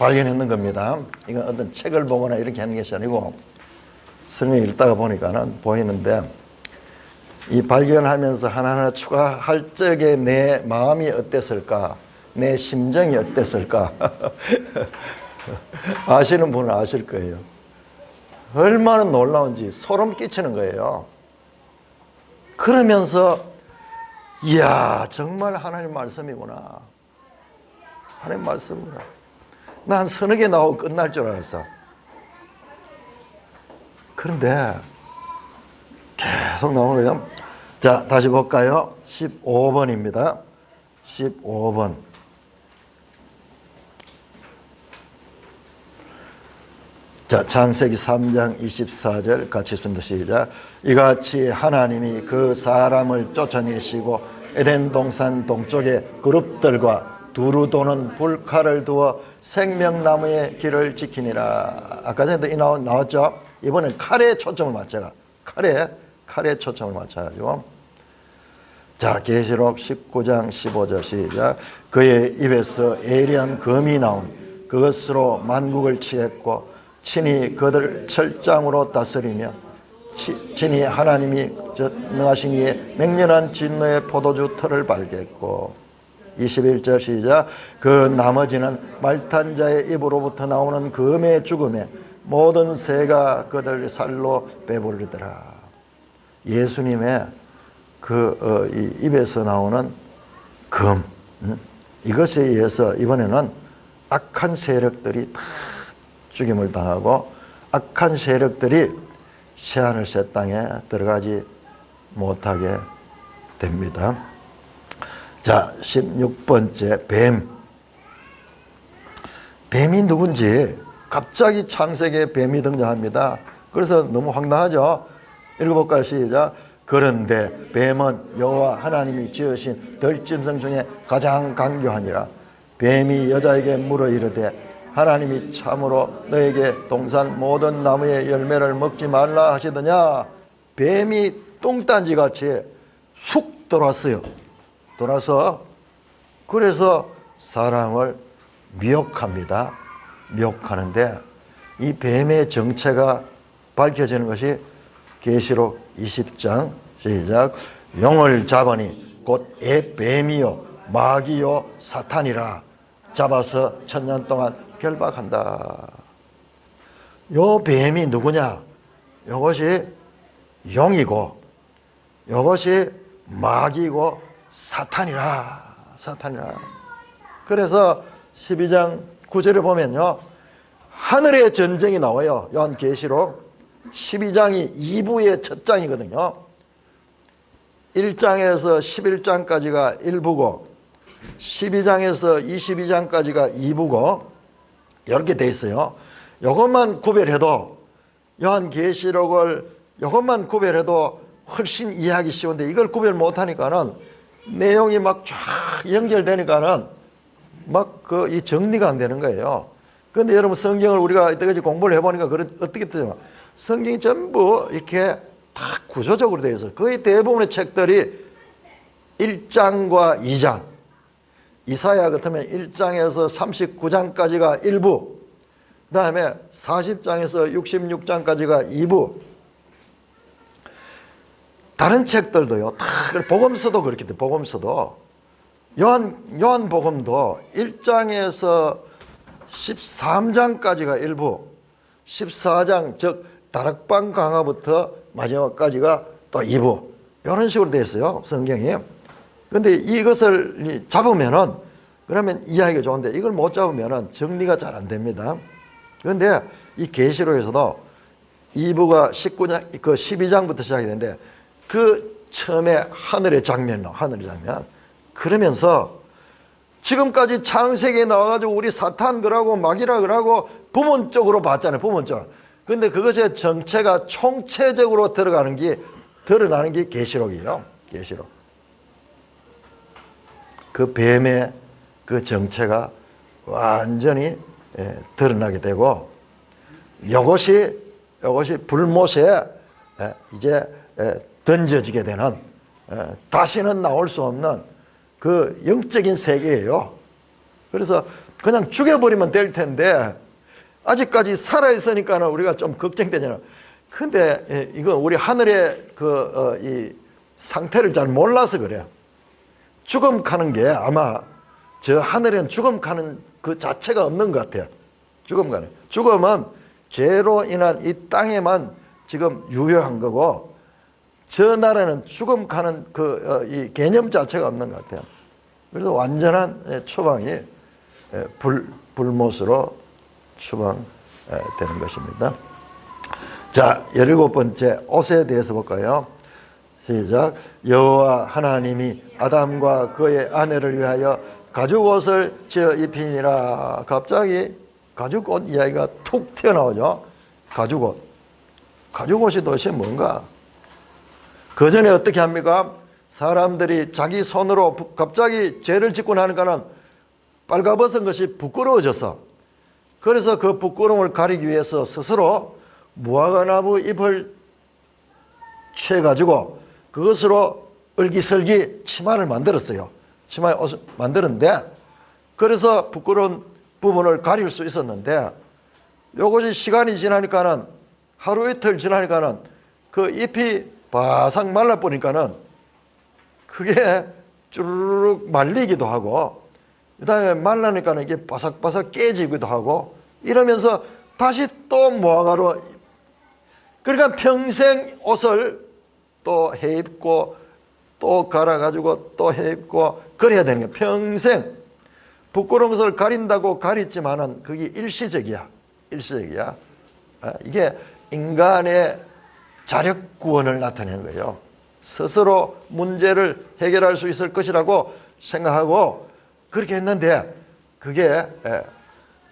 발견했는 겁니다. 이건 어떤 책을 보거나 이렇게 하는 것이 아니고 성경 읽다가 보니까는 보이는데, 이 발견하면서 하나하나 추가할 적에 내 마음이 어땠을까, 내 심정이 어땠을까 아시는 분은 아실 거예요. 얼마나 놀라운지 소름 끼치는 거예요. 그러면서 이야, 정말 하나님 말씀이구나, 하나님 말씀이구나. 난 서너 개 나오고 끝날 줄 알았어. 그런데 계속 나오는 거죠. 자, 다시 볼까요? 15번입니다. 15번. 자, 창세기 3장 24절 같이 읽습니다. 시작. 이같이 하나님이 그 사람을 쫓아내시고 에덴 동산 동쪽에 그룹들과 두루 도는 불칼을 두어 생명나무의 길을 지키니라. 아까 전에 나왔죠? 이번엔 칼에 초점을 맞춰가. 칼에 초점을 맞춰가지고. 자, 계시록 19장 15절 시작. 그의 입에서 예리한 검이 나온 그것으로 만국을 치했고 친히 그들 철장으로 다스리며 친히 하나님이 능하신 이의 맹렬한 진노의 포도주 틀을 발견했고. 21절 시작. 그 나머지는 말탄 자의 입으로부터 나오는 금의 죽음에 모든 새가 그들 살로 배부르더라. 예수님의 이 입에서 나오는 금, 이것에 의해서 이번에는 악한 세력들이 다 죽임을 당하고 악한 세력들이 새하늘 새 땅에 들어가지 못하게 됩니다. 자, 16번째 뱀. 뱀이 누군지 갑자기 창세기에 뱀이 등장합니다. 그래서 너무 황당하죠. 읽어볼까요? 시작. 그런데 뱀은 여호와 하나님이 지으신 들짐승 중에 가장 강교하니라. 뱀이 여자에게 물어 이르되 하나님이 참으로 너에게 동산 모든 나무의 열매를 먹지 말라 하시더냐. 뱀이 똥단지같이 쑥 돌았어요. 돌아서 그래서 사람을 미혹합니다. 미혹하는데 이 뱀의 정체가 밝혀지는 것이 계시록 20장 시작. 용을 잡으니 곧 뱀이요 마귀요 사탄이라. 잡아서 1000년 동안 결박한다. 요 뱀이 누구냐? 이것이 용이고 이것이 마귀고 사탄이라. 그래서 12장 9절에 보면요, 하늘의 전쟁이 나와요. 요한계시록 12장이 2부의 첫 장이거든요. 1장에서 11장까지가 1부고 12장에서 22장까지가 2부고 이렇게 돼 있어요. 이것만 구별해도, 요한계시록을 이것만 구별해도 훨씬 이해하기 쉬운데 이걸 구별 못하니까는 내용이 막 쫙 연결되니까는 막 이 정리가 안 되는 거예요. 그런데 여러분, 성경을 우리가 이때까지 공부를 해보니까 어떻게 되죠? 성경이 전부 이렇게 다 구조적으로 되어 있어요. 거의 대부분의 책들이 1장과 2장, 이사야 같으면 1장에서 39장까지가 1부, 그 다음에 40장에서 66장까지가 2부. 다른 책들도요, 다 복음서도 그렇게 돼. 복음서도 요한복음도 1장에서 13장까지가 1부, 14장 즉 다락방 강화부터 마지막까지가 또 2부, 이런 식으로 되어 있어요, 성경이. 그런데 이것을 잡으면은 그러면 이해하기가 좋은데 이걸 못 잡으면은 정리가 잘 안 됩니다. 그런데 이 계시록에서도 2부가 19장, 12장부터 시작이 되는데 그 처음에 하늘의 장면. 그러면서 지금까지 창세기에 나와가지고 우리 사탄 그러고 마귀라 그러고 부분적으로 봤잖아요. 부분적으로. 그런데 그것의 정체가 총체적으로 드러나는 게 계시록이에요. 계시록. 그 뱀의 그 정체가 완전히 드러나게 되고, 이것이 불못에 이제 던져지게 되는, 다시는 나올 수 없는 그 영적인 세계예요. 그래서 그냥 죽여버리면 될 텐데 아직까지 살아있으니까는 우리가 좀 걱정되잖아. 근데 이건 우리 하늘의 이 상태를 잘 몰라서 그래요. 죽음 가는 게 아마 저 하늘에는 죽음 가는 그 자체가 없는 것 같아요. 죽음 가는. 죽음은 죄로 인한 이 땅에만 지금 유효한 거고 저 나라는 죽음 가는 이 개념 자체가 없는 것 같아요. 그래서 완전한 추방이 불못으로 추방되는 것입니다. 자, 17번째 옷에 대해서 볼까요? 시작. 여호와 하나님이 아담과 그의 아내를 위하여 가죽옷을 지어 입히니라. 갑자기 가죽옷 이야기가 툭 튀어나오죠. 가죽옷. 가죽옷이 도대체 뭔가? 그 전에 어떻게 합니까? 사람들이 자기 손으로 갑자기 죄를 짓고 나니까는 빨가벗은 것이 부끄러워져서, 그래서 그 부끄러움을 가리기 위해서 스스로 무화과나무 잎을 취해가지고 그것으로 을기설기 치마를 만들었어요. 치마에 옷을 만드는데, 그래서 부끄러운 부분을 가릴 수 있었는데, 요것이 시간이 지나니까는, 하루 이틀 지나니까는 그 잎이 바싹 말라버리니까는 그게 쭈르륵 말리기도 하고, 그 다음에 말라니까는 이게 바삭바삭 깨지기도 하고, 이러면서 다시 또 무화과로, 그러니까 평생 옷을 또 해입고 또 갈아가지고 또 해입고 그래야 되는 거야. 평생. 부끄러운 것을 가린다고 가렸지만은 그게 일시적이야. 일시적이야. 이게 인간의 자력 구원을 나타내는 거예요. 스스로 문제를 해결할 수 있을 것이라고 생각하고 그렇게 했는데 그게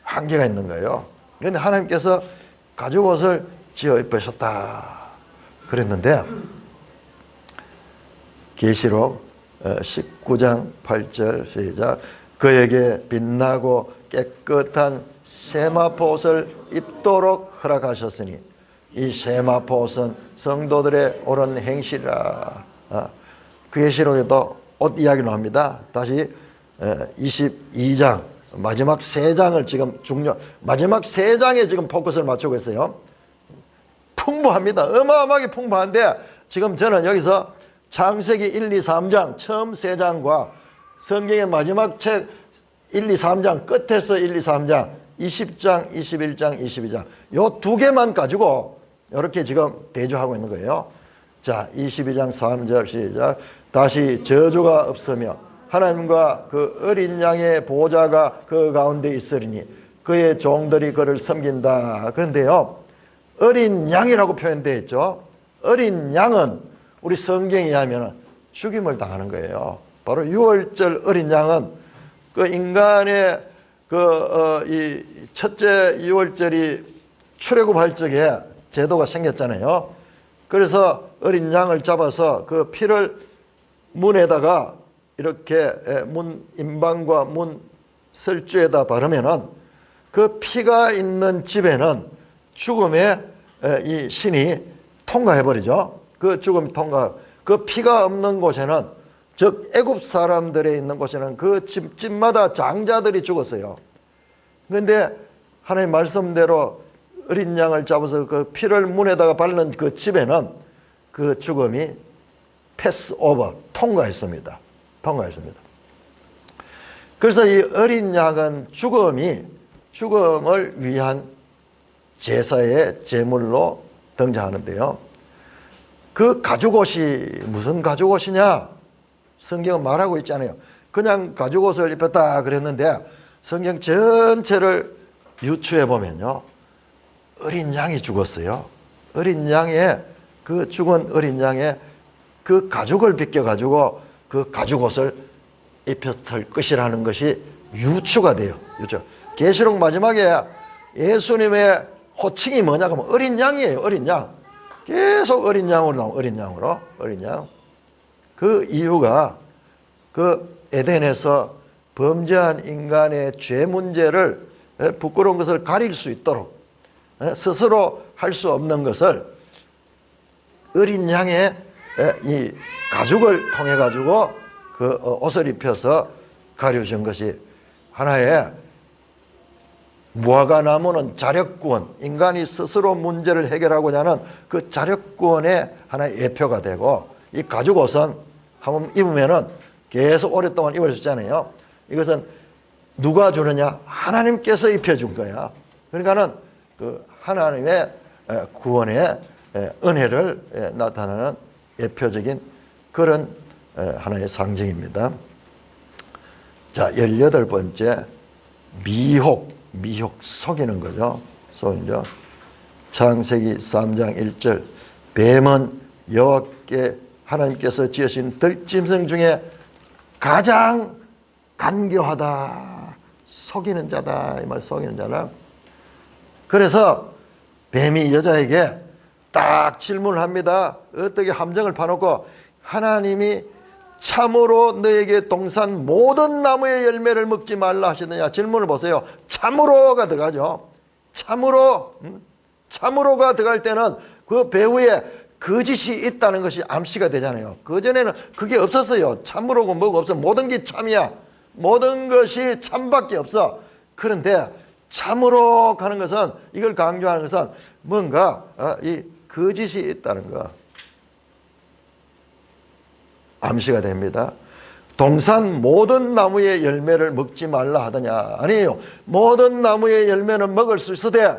한계가 있는 거예요. 그런데 하나님께서 가죽옷을 지어 입으셨다 그랬는데, 계시록 19장 8절 시작. 그에게 빛나고 깨끗한 세마포옷을 입도록 허락하셨으니 이 세마포옷은 성도들의 옳은 행실이라. 계시록에도 옷 이야기 나옵니다. 다시 22장 마지막 3장을 지금 마지막 3장에 지금 포커스를 맞추고 있어요. 풍부합니다. 어마어마하게 풍부한데 지금 저는 여기서 창세기 1, 2, 3장 처음 3장과 성경의 마지막 책 1, 2, 3장 끝에서 1, 2, 3장 20장, 21장, 22장 요 2개만 가지고 이렇게 지금 대조하고 있는 거예요. 자, 22장 3절 시작. 다시 저주가 없으며 하나님과 그 어린 양의 보좌가 그 가운데 있으리니 그의 종들이 그를 섬긴다. 그런데요, 어린 양이라고 표현되어 있죠. 어린 양은 우리 성경에 의하면 죽임을 당하는 거예요. 바로 6월절 어린 양은 그 인간의 이 첫째 6월절이 출애굽할 적에 제도가 생겼잖아요. 그래서 어린 양을 잡아서 그 피를 문에다가 이렇게 문 임방과 문 설주에다 바르면은 그 피가 있는 집에는 죽음의 이 신이 통과해버리죠. 그 죽음이 그 피가 없는 곳에는, 즉 애굽 사람들에 있는 곳에는 그 집마다 장자들이 죽었어요. 그런데 하나님 말씀대로 어린 양을 잡아서 그 피를 문에다가 바르는 그 집에는 그 죽음이 패스오버, 통과했습니다. 그래서 이 어린 양은 죽음을 위한 제사의 제물로 등장하는데요. 그 가죽옷이 무슨 가죽옷이냐? 성경은 말하고 있잖아요. 그냥 가죽옷을 입혔다 그랬는데 성경 전체를 유추해 보면요, 어린 양이 죽었어요. 어린 양의 그 죽은 어린 양의 그 가죽을 벗겨가지고 그 가죽옷을 입혔을 것이라는 것이 유추가 돼요. 유추. 계시록 마지막에 예수님의 호칭이 뭐냐 하면 어린 양이에요. 어린 양. 계속 어린 양으로 나오고 어린 양. 그 이유가 그 에덴에서 범죄한 인간의 죄 문제를, 부끄러운 것을 가릴 수 있도록 스스로 할 수 없는 것을 어린 양의 이 가죽을 통해 가지고 그 옷을 입혀서 가려준 것이 하나의 무화과 나무는 자력구원, 인간이 스스로 문제를 해결하고자 하는 그 자력구원의 하나의 예표가 되고, 이 가죽옷은 한번 입으면은 계속 오랫동안 입을 수 있잖아요. 이것은 누가 주느냐? 하나님께서 입혀준 거야. 그러니까는 그 하나님의 구원의 은혜를 나타내는 예표적인 그런 하나의 상징입니다. 자, 18번째, 미혹 속이는 거죠. 속이죠. 창세기 3장 1절, 뱀은 여호와께 하나님께서 지으신 들짐승 중에 가장 간교하다, 속이는 자다, 이 말 속이는 자라. 그래서 뱀이 여자에게 딱 질문을 합니다. 어떻게 함정을 파놓고, 하나님이 참으로 너에게 동산 모든 나무의 열매를 먹지 말라 하시느냐. 질문을 보세요. 참으로가 들어가죠. 참으로가 들어갈 때는 그 배후에 거짓이 있다는 것이 암시가 되잖아요. 그전에는 그게 없었어요. 참으로고 뭐가 없어. 모든 게 참이야. 모든 것이 참밖에 없어. 그런데 참으로 하는 것은, 이걸 강조하는 것은 뭔가 이 거짓이 있다는 거, 암시가 됩니다. 동산 모든 나무의 열매를 먹지 말라 하더냐. 아니에요. 모든 나무의 열매는 먹을 수 있으되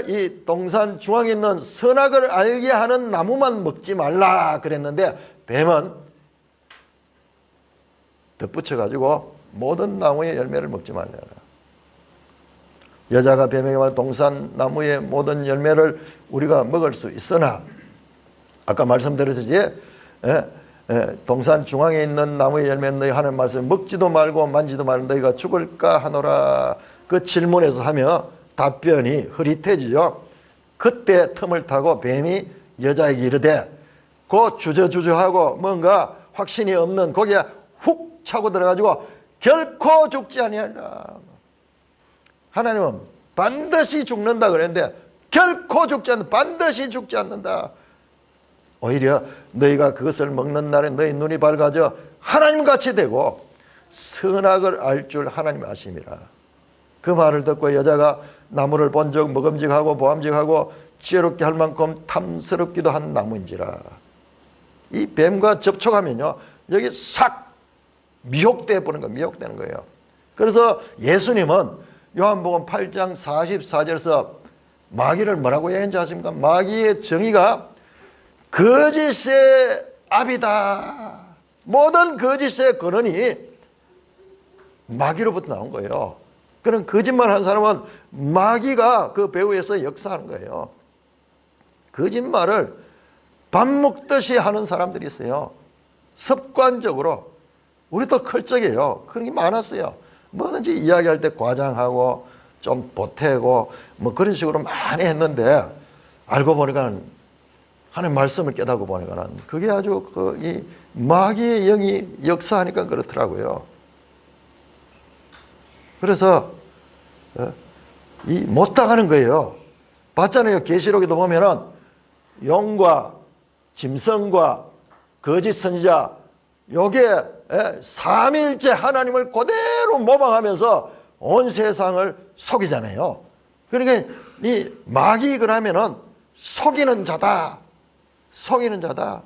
이 동산 중앙에 있는 선악을 알게 하는 나무만 먹지 말라 그랬는데, 뱀은 덧붙여가지고 모든 나무의 열매를 먹지 말라. 여자가 뱀에게 말, 동산 나무의 모든 열매를 우리가 먹을 수 있으나, 아까 말씀드렸듯이 동산 중앙에 있는 나무의 열매는 너희 하는 말씀 먹지도 말고 만지도 말고 너희가 죽을까 하노라. 그 질문에서 하며 답변이 흐릿해지죠. 그때 틈을 타고 뱀이 여자에게 이르되, 그 주저주저하고 뭔가 확신이 없는 거기에 훅 차고 들어가지고 결코 죽지 아니하리라. 하나님은 반드시 죽는다 그랬는데 결코 죽지 않는다. 반드시 죽지 않는다. 오히려 너희가 그것을 먹는 날에 너희 눈이 밝아져 하나님같이 되고 선악을 알 줄 하나님이 아심이라. 그 말을 듣고 여자가 나무를 본즉 먹음직하고 보암직하고 지혜롭게 할 만큼 탐스럽기도 한 나무인지라. 이 뱀과 접촉하면요, 여기 싹 미혹되어 버는 거예요. 미혹되는 거예요. 그래서 예수님은 요한복음 8장 44절에서 마귀를 뭐라고 얘기한지 아십니까? 마귀의 정의가 거짓의 압이다. 모든 거짓의 근원이 마귀로부터 나온 거예요. 그런 거짓말 한 사람은 마귀가 그 배후에서 역사하는 거예요. 거짓말을 밥 먹듯이 하는 사람들이 있어요. 습관적으로. 우리도 클적이에요. 그런 게 많았어요. 뭐든지 이야기할 때 과장하고 좀 보태고 뭐 그런 식으로 많이 했는데, 알고 보니까 하나님 말씀을 깨닫고 보니까 그게 아주 이 마귀의 영이 역사하니까 그렇더라고요. 그래서 이 못 당하는 거예요. 봤잖아요. 계시록에도 보면은 용과 짐승과 거짓 선지자, 요게 삼위일체 하나님을 그대로 모방하면서 온 세상을 속이잖아요. 그러니까 이 마귀 그러면은 속이는 자다. 속이는 자다.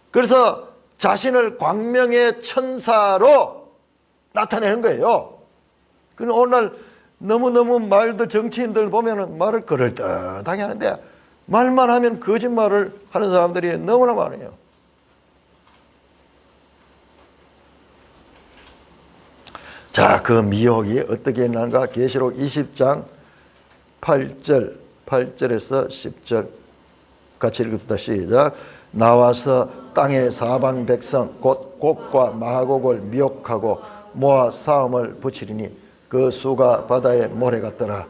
그래서 자신을 광명의 천사로 나타내는 거예요. 그럼 오늘 너무너무 말도 정치인들 보면은 말을 그럴듯하게 하는데, 말만 하면 거짓말을 하는 사람들이 너무나 많아요. 자, 그 미혹이 어떻게 일어나는가? 계시록 20장 8절에서 10절 같이 읽읍시다. 시작. 나와서 땅의 사방 백성 곧 곡과 마곡을 미혹하고 모아 싸움을 붙이리니 그 수가 바다의 모래 같더라.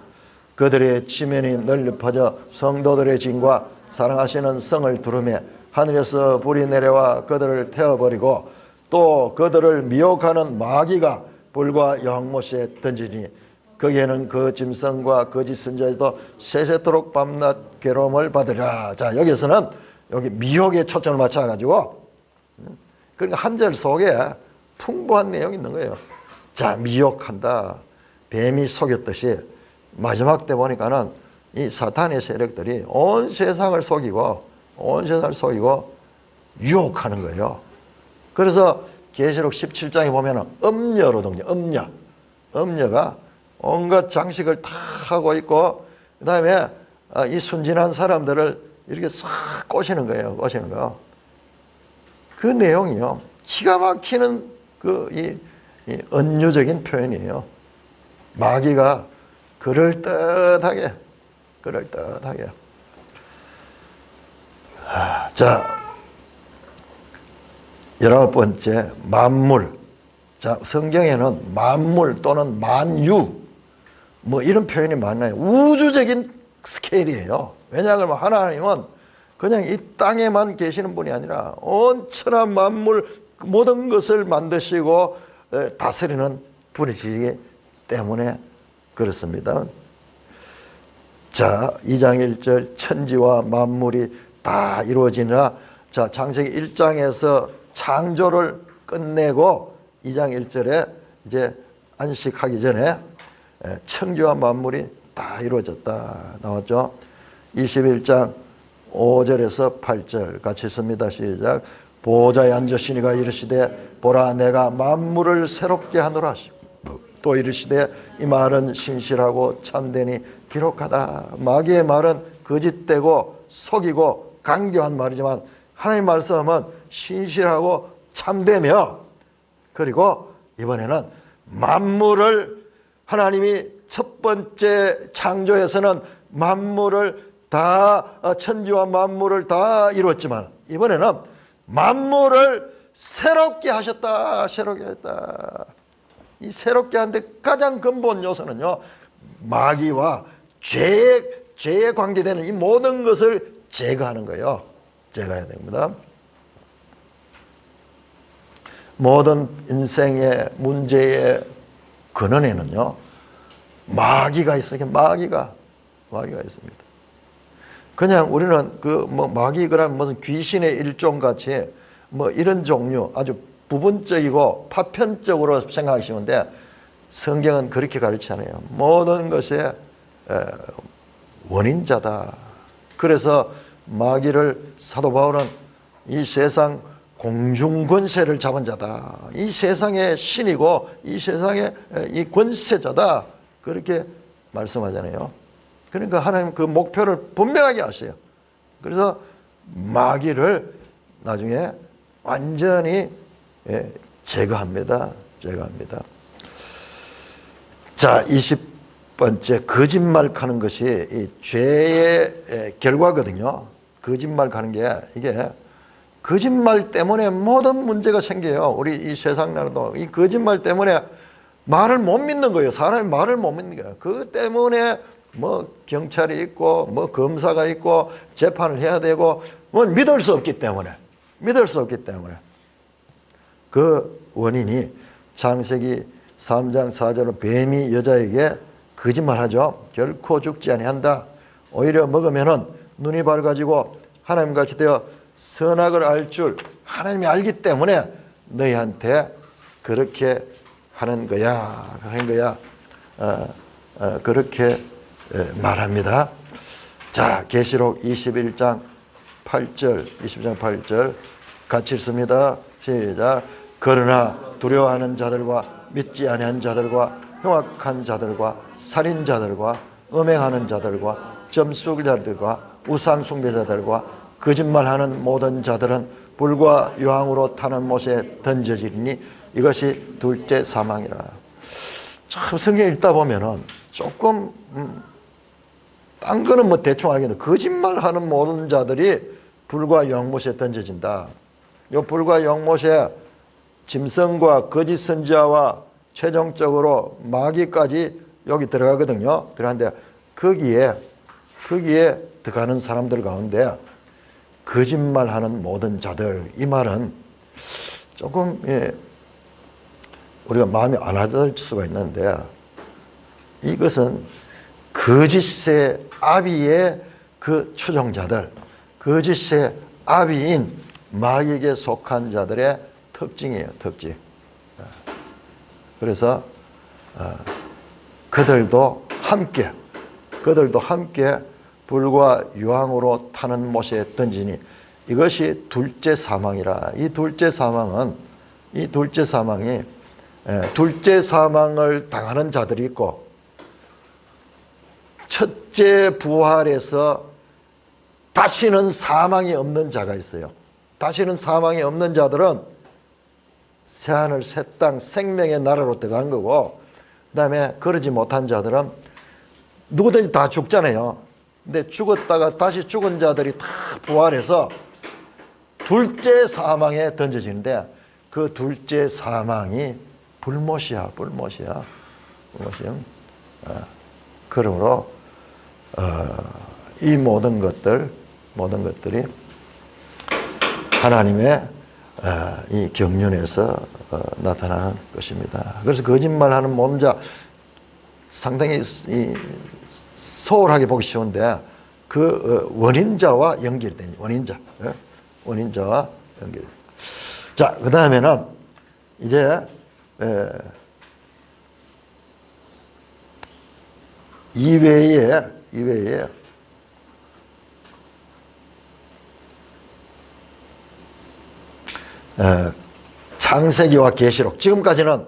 그들의 지면이 널리 퍼져 성도들의 진과 사랑하시는 성을 두르매 하늘에서 불이 내려와 그들을 태워버리고 또 그들을 미혹하는 마귀가 불과 연못에 던지니 거기에는 그 짐승과 거짓 선지자도 세세토록 밤낮 괴로움을 받으리라. 자, 여기서는 여기 미혹에 초점을 맞춰가지고, 그러니까 한 절 속에 풍부한 내용이 있는 거예요. 자, 미혹한다. 뱀이 속였듯이 마지막 때 보니까는 이 사탄의 세력들이 온 세상을 속이고 유혹하는 거예요. 그래서 계시록 17장에 보면은 음녀로든요. 음녀가 온갖 장식을 다 하고 있고, 그 다음에 이 순진한 사람들을 이렇게 싹 꼬시는 거예요. 그 내용이요. 기가 막히는 이 은유적인 표현이에요. 마귀가 그럴듯하게. 자, 19번째, 만물. 자, 성경에는 만물 또는 만유, 뭐 이런 표현이 많아요. 우주적인 스케일이에요. 왜냐하면 하나님은 그냥 이 땅에만 계시는 분이 아니라 온 천하 만물 모든 것을 만드시고 다스리는 분이시기 때문에 그렇습니다. 자, 2장 1절 천지와 만물이 다 이루어지니라. 자, 창세기 1장에서 창조를 끝내고 2장 1절에 이제 안식하기 전에 천지와 만물이 다 이루어졌다 나왔죠. 21장 5절에서 8절 같이 있습니다. 시작. 보호자에 앉으시니가 이르시되 보라 내가 만물을 새롭게 하노라. 또 이르시되 이 말은 신실하고 참되니 기록하다. 마귀의 말은 거짓되고 속이고 강교한 말이지만 하나님 말씀은 신실하고 참되며, 그리고 이번에는 만물을 하나님이 첫 번째 창조에서는 만물을 다 천지와 만물을 다 이루었지만 이번에는 만물을 새롭게 하셨다. 이 새롭게 하는데 가장 근본 요소는요, 마귀와 죄에 관계되는 이 모든 것을 제거하는 거예요. 제거해야 됩니다. 모든 인생의 문제의 근원에는요, 마귀가 있어요. 마귀가 있습니다. 그냥 우리는 마귀 그러면 무슨 귀신의 일종 같이 뭐 이런 종류 아주 부분적이고 파편적으로 생각하시는데, 성경은 그렇게 가르치지 않아요. 모든 것의 원인자다. 그래서 마귀를 사도 바울은 이 세상 공중권세를 잡은 자다. 이 세상의 신이고 이 세상의 이 권세자다. 그렇게 말씀하잖아요. 그러니까 하나님 그 목표를 분명하게 하세요. 그래서 마귀를 나중에 완전히 제거합니다. 자, 20번째, 거짓말 하는 것이 이 죄의 결과거든요. 거짓말 하는 게, 이게 거짓말 때문에 모든 문제가 생겨요. 우리 이 세상 나라도 이 거짓말 때문에 말을 못 믿는 거예요. 사람이 말을 못 믿는 거예요. 그 때문에 뭐 경찰이 있고 뭐 검사가 있고 재판을 해야 되고, 뭐 믿을 수 없기 때문에 그 원인이 창세기 3장 4절로 뱀이 여자에게 거짓말하죠. 결코 죽지 아니한다. 오히려 먹으면은 눈이 밝아지고 하나님같이 되어 선악을 알 줄 하나님이 알기 때문에 너희한테 그렇게 하는 거야. 그렇게 말합니다. 자, 계시록 21장 8절 같이 읽습니다. 시작. 그러나 두려워하는 자들과 믿지 아니한 자들과 흉악한 자들과 살인자들과 음행하는 자들과 점술 자들과 우상 숭배자들과 거짓말하는 모든 자들은 불과 유황으로 타는 못에 던져지리니 이것이 둘째 사망이라. 참 성경 읽다 보면은 조금 딴 거는 뭐 대충 알겠는데 거짓말하는 모든 자들이 불과 유황못에 던져진다. 이 불과 유황못에 짐승과 거짓 선지자와 최종적으로 마귀까지 여기 들어가거든요. 그런데 거기에 들어가는 사람들 가운데 거짓말하는 모든 자들, 이 말은 조금 우리가 마음이 안 와닿을 수가 있는데, 이것은 거짓의 아비의 그 추종자들, 거짓의 아비인 마귀에게 속한 자들의 특징이에요. 특징. 그래서 그들도 함께 그들도 함께 불과 유황으로 타는 못에 던지니 이것이 둘째 사망이라. 이 둘째 사망이 둘째 사망을 당하는 자들이 있고, 첫째 부활에서 다시는 사망이 없는 자가 있어요. 다시는 사망이 없는 자들은 새하늘 새 땅 생명의 나라로 들어가는 거고, 그 다음에 그러지 못한 자들은 누구든지 다 죽잖아요. 근데 죽었다가 다시 죽은 자들이 다 부활해서 둘째 사망에 던져지는데, 그 둘째 사망이 불못이야. 그러므로 이 모든 것들이 하나님의 이 경륜에서 나타나는 것입니다. 그래서 거짓말하는 몸자 상당히 소홀하게 보기 쉬운데, 그 원인자와 연결된 원인자와 연결. 자, 그 다음에는 이제 이외에 창세기와 계시록, 지금까지는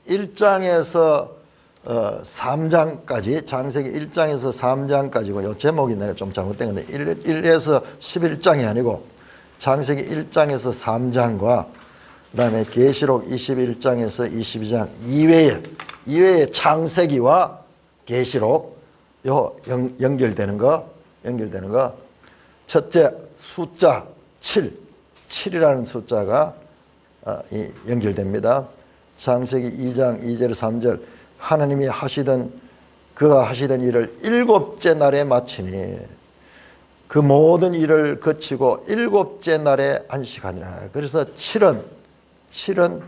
1장에서 3장까지, 창세기 1장에서 3장까지고, 이 제목이 내가 좀 잘못된 건데 1에서 11장이 아니고 창세기 1장에서 3장과 그 다음에 계시록 21장에서 22장 이외에 창세기와 계시록 연결되는 거. 첫째 숫자 7이라는 숫자가 연결됩니다. 창세기 2장 2절 3절 하나님이 그가 하시던 일을 일곱째 날에 마치니 그 모든 일을 거치고 일곱째 날에 안식하니라. 그래서 7은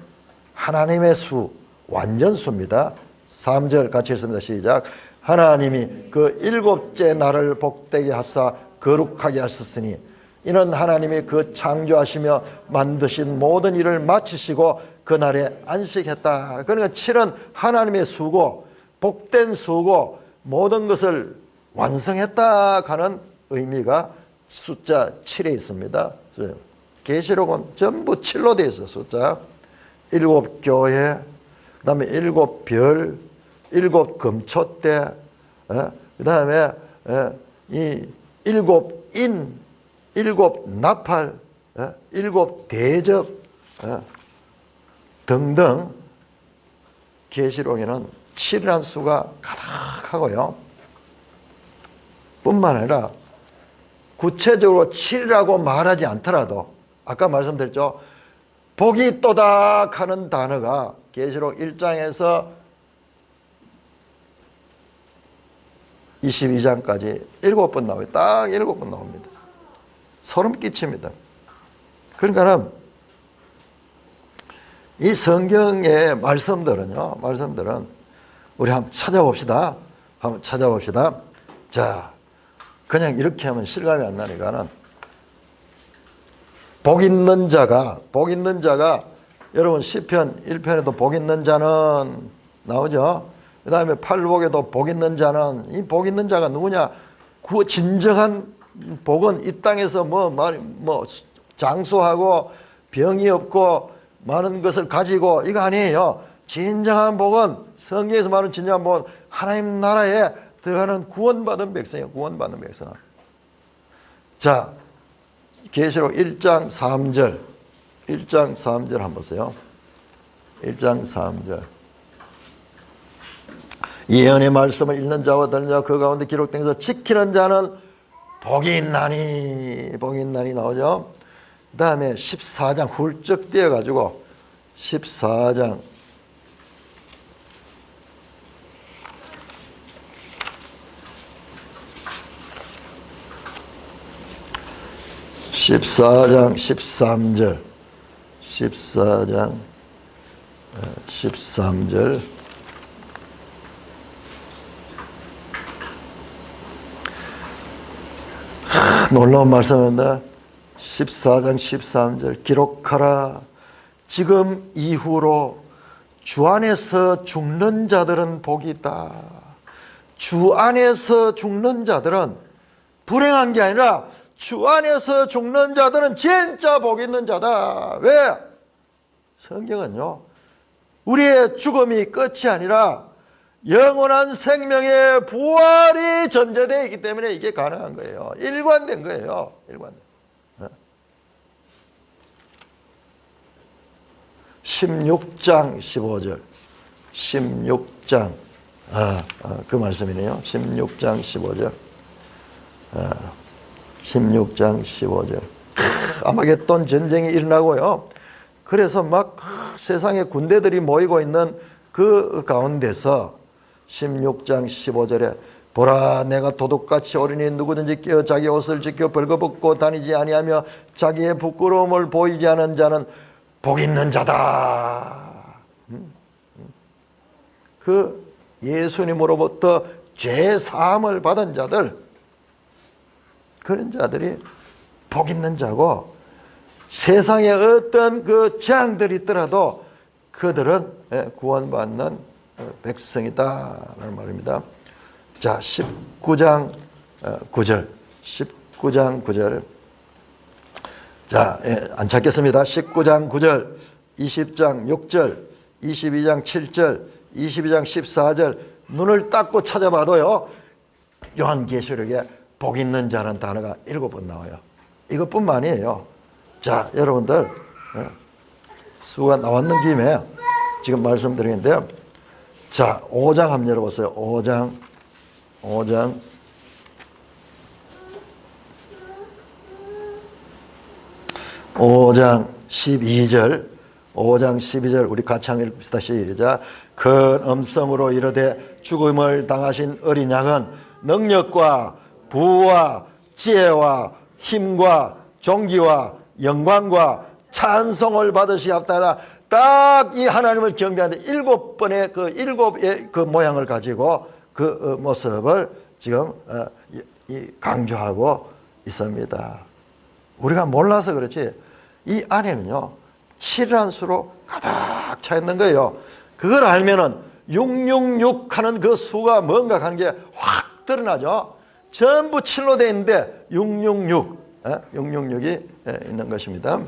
하나님의 수, 완전수입니다. 3절 같이 읽습니다. 시작. 하나님이 그 일곱째 날을 복되게 하사 거룩하게 하셨으니 이는 하나님이 그 창조하시며 만드신 모든 일을 마치시고 그날에 안식했다. 그러니까 7은 하나님의 수고, 복된 수고, 모든 것을 완성했다 하는 의미가 숫자 7에 있습니다. 계시록은 전부 7로 되어 있어요. 숫자 7 교회, 그 다음에 7 별, 7 금초대, 그 다음에 이 7 인, 7 나팔, 7 대접 등등. 계시록에는 7이라는 수가 가득하고요. 뿐만 아니라 구체적으로 7이라고 말하지 않더라도 아까 말씀드렸죠. 복이 있도다 하는 단어가 계시록 1장에서 22장까지 7번 나와요. 딱 7번 나옵니다. 소름 끼칩니다. 그러니까는 이 성경의 말씀들은 우리 한번 찾아봅시다. 자, 그냥 이렇게 하면 실감이 안 나니까는 복 있는 자가 여러분 시편 1편에도 복 있는 자는 나오죠. 그 다음에 팔복에도 복 있는 자는, 이 복 있는 자가 누구냐? 그 진정한 복은 이 땅에서 장수하고 병이 없고 많은 것을 가지고 이거 아니에요. 진정한 복은, 성경에서 말하는 진정한 복은 하나님 나라에 들어가는 구원받은 백성이에요. 구원받은 백성. 자, 계시록 1장 3절 한번 보세요. 1장 3절. 예언의 말씀을 읽는 자와 듣는 자와 그 가운데 기록된 것을 지키는 자는 복이 있나니 나오죠. 그 다음에 14장 훌쩍 뛰어가지고 14장 13절 13절 놀라운 말씀입니다. 14장 13절 기록하라. 지금 이후로 주 안에서 죽는 자들은 복이 있다. 주 안에서 죽는 자들은 불행한 게 아니라 주 안에서 죽는 자들은 진짜 복 있는 자다. 왜? 성경은요, 우리의 죽음이 끝이 아니라 영원한 생명의 부활이 전제되어 있기 때문에 이게 가능한 거예요. 일관된 거예요. 일관된. 16장 15절 16장 그 말씀이네요. 16장 15절 16장 15절 아마겟돈 전쟁이 일어나고요. 그래서 막 세상에 군대들이 모이고 있는 그 가운데서 16장 15절에 보라, 내가 도둑같이 어린이 누구든지 깨어 자기 옷을 지켜 벌거벗고 다니지 아니하며 자기의 부끄러움을 보이지 않은 자는 복 있는 자다. 그 예수님으로부터 죄 사함을 받은 자들, 그런 자들이 복 있는 자고, 세상에 어떤 그 재앙들이 있더라도 그들은 구원받는 백성이다라는 말입니다. 자, 19장 9절 19장 9절 자, 안 찾겠습니다. 19장 9절 20장 6절 22장 7절 22장 14절 눈을 닦고 찾아봐도요, 요한계시록에 복 있는 자는 단어가 7번 나와요. 이것뿐만 아니에요. 자, 여러분들 수가 나왔는 김에 지금 말씀드리는데요. 자, 5장 한번 열어보세요. 5장 12절 5장 12절 우리 같이 한번 읽읍시다. 시작. 큰 음성으로 이르되 죽음을 당하신 어린 양은 능력과 부와 지혜와 힘과 존귀와 영광과 찬송을 받으시옵다. 딱 이 하나님을 경배하는데 7번의 그 7의 그 모양을 가지고 그 모습을 지금 강조하고 있습니다. 우리가 몰라서 그렇지 이 안에는요 7이라는 수로 가득 차 있는 거예요. 그걸 알면은 666 하는 그 수가 뭔가 하는 게 확 드러나죠. 전부 7로 되어 있는데 666이 있는 것입니다.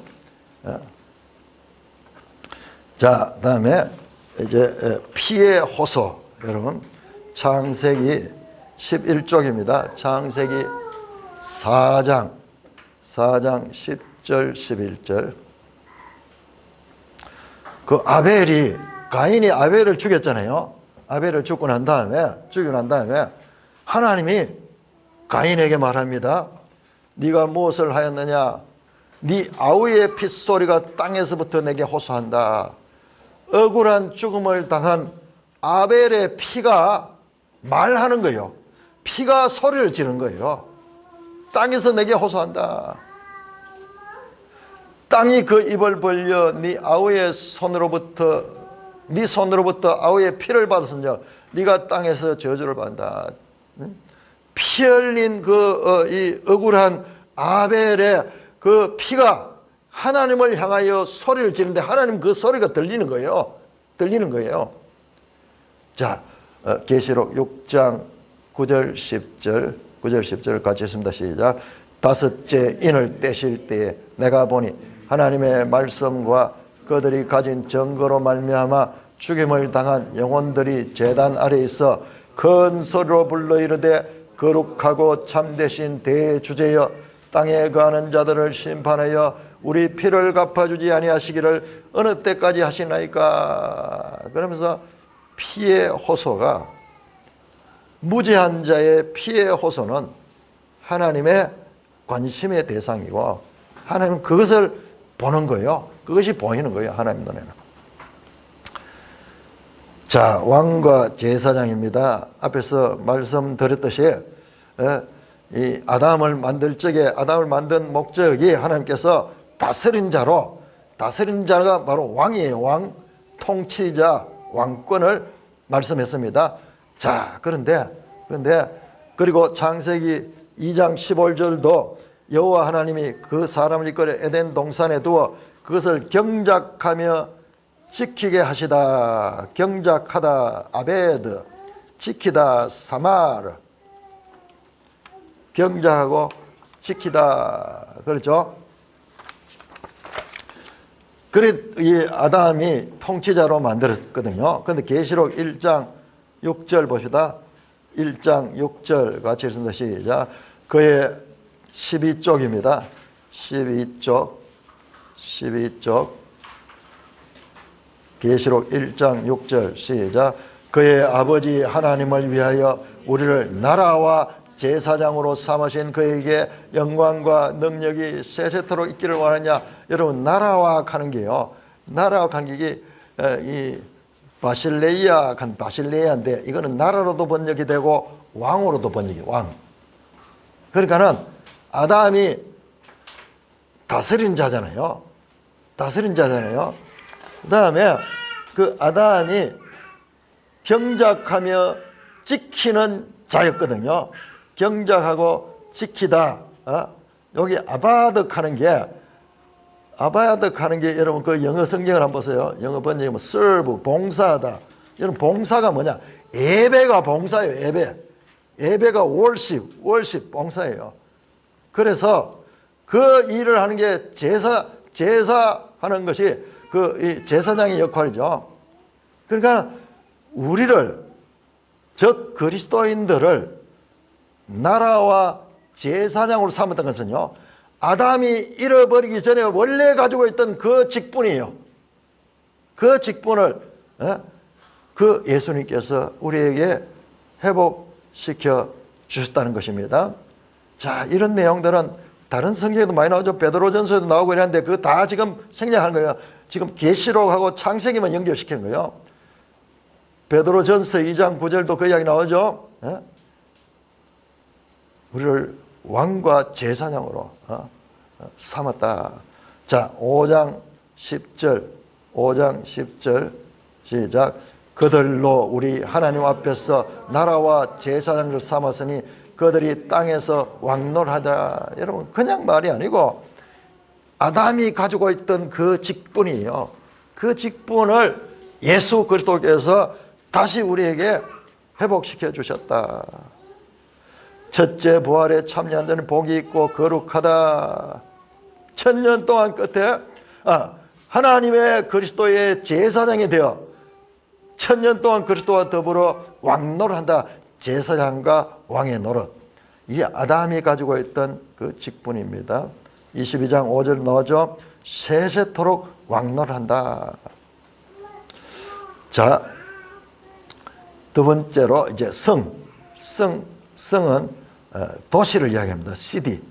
자, 다음에 이제 피의 호소, 여러분 창세기 11쪽입니다. 창세기 4장 10절 11절. 그 가인이 아벨을 죽였잖아요. 아벨을 죽고 난 다음에 하나님이 가인에게 말합니다. 네가 무엇을 하였느냐? 네 아우의 핏소리가 땅에서부터 내게 호소한다. 억울한 죽음을 당한 아벨의 피가 말하는 거예요. 피가 소리를 지르는 거예요. 땅에서 내게 호소한다. 땅이 그 입을 벌려 네 아우의 손으로부터 아우의 피를 받았은즉 네가 땅에서 저주를 받는다. 피 흘린 이 억울한 아벨의 그 피가 하나님을 향하여 소리를 지르는데 하나님 그 소리가 들리는 거예요. 자, 계시록 6장 9절 10절 같이 했습니다. 시작. 다섯째 인을 떼실 때에 내가 보니 하나님의 말씀과 그들이 가진 증거로 말미암아 죽임을 당한 영혼들이 제단 아래 있어 큰 소리로 불러 이르되 거룩하고 참되신 대주제여 땅에 거하는 자들을 심판하여 우리 피를 갚아주지 아니하시기를 어느 때까지 하시나이까. 그러면서 피의 호소가, 무죄한 자의 피의 호소는 하나님의 관심의 대상이고 하나님은 그것을 보는 거예요. 그것이 보이는 거예요. 하나님 눈에는. 자, 왕과 제사장입니다. 앞에서 말씀드렸듯이 이 아담을 만들 적에 아담을 만든 목적이 하나님께서 다스린 자가 바로 왕이에요. 왕, 통치자, 왕권을 말씀했습니다. 자, 그런데 그리고 창세기 2장 15절도 여호와 하나님이 그 사람을 이끌어 에덴 동산에 두어 그것을 경작하며 지키게 하시다. 경작하다. 아베드. 지키다 사마르. 경작하고 지키다. 그렇죠? 그래 이 아담이 통치자로 만들었거든요. 그런데 계시록 1장 6절 보시다. 1장 6절 같이 읽습니다. 시작. 그의 12쪽입니다. 12쪽 계시록 1장 6절 시작. 그의 아버지 하나님을 위하여 우리를 나라와 제사장으로 삼으신 그에게 영광과 능력이 세세토록 있기를 원하냐. 여러분 나라와 하는 게요. 나라와 하는 게 이 바실레이아인데 이거는 나라로도 번역이 되고 왕으로도 번역이 왕. 그러니까는 아담이 다스린 자잖아요. 그 다음에 그 아담이 경작하며 지키는 자였거든요. 경작하고 지키다. 여기 아바득하는 게 여러분 그 영어 성경을 한번 보세요. 영어 번역이 뭐 serve 봉사하다. 여러분 봉사가 뭐냐? 예배가 봉사예요. 예배가 worship 봉사예요. 그래서 그 일을 하는 게 제사하는 것이 이 제사장의 역할이죠. 그러니까 우리를 즉 그리스도인들을 나라와 제사장으로 삼았던 것은요, 아담이 잃어버리기 전에 원래 가지고 있던 그 직분이에요. 그 직분을 그 예수님께서 우리에게 회복시켜 주셨다는 것입니다. 자, 이런 내용들은 다른 성경에도 많이 나오죠. 베드로전서에도 나오고 이러는데 그거 다 지금 생략하는 거예요. 지금 계시록하고 창세기만 연결시키는 거예요. 베드로전서 2장 9절도 그 이야기 나오죠. 우리를 왕과 제사장으로 삼았다. 자, 5장 10절 시작. 그들로 우리 하나님 앞에서 나라와 제사장을 삼았으니 그들이 땅에서 왕노하다. 여러분 그냥 말이 아니고 아담이 가지고 있던 그 직분이에요. 그 직분을 예수 그리스도께서 다시 우리에게 회복시켜 주셨다. 첫째 부활에 참여한 자는 복이 있고 거룩하다. 1000년 동안 끝에 하나님의 그리스도의 제사장이 되어 1000년 동안 그리스도와 더불어 왕노릇한다. 제사장과 왕의 노릇. 이게 아담이 가지고 있던 그 직분입니다. 22장 5절 나오죠. 세세토록 왕노릇한다. 자, 두 번째로 이제 성은 도시를 이야기합니다. 시티.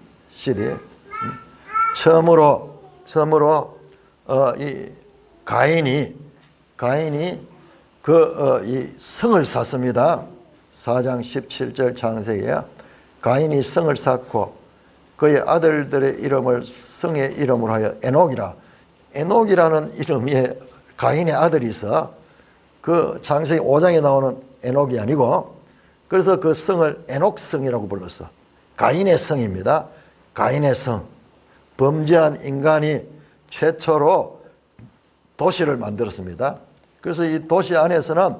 처음으로 이 가인이 이 성을 샀습니다. 4장 17절 창세기에 가인이 성을 쌓고 그의 아들들의 이름을 성의 이름으로 하여 에녹이라는 이름이 가인의 아들이 있어. 그 창세기 5장에 나오는 에녹이 아니고, 그래서 그 성을 에녹성이라고 불렀어. 가인의 성입니다. 가인의 성. 범죄한 인간이 최초로 도시를 만들었습니다. 그래서 이 도시 안에서는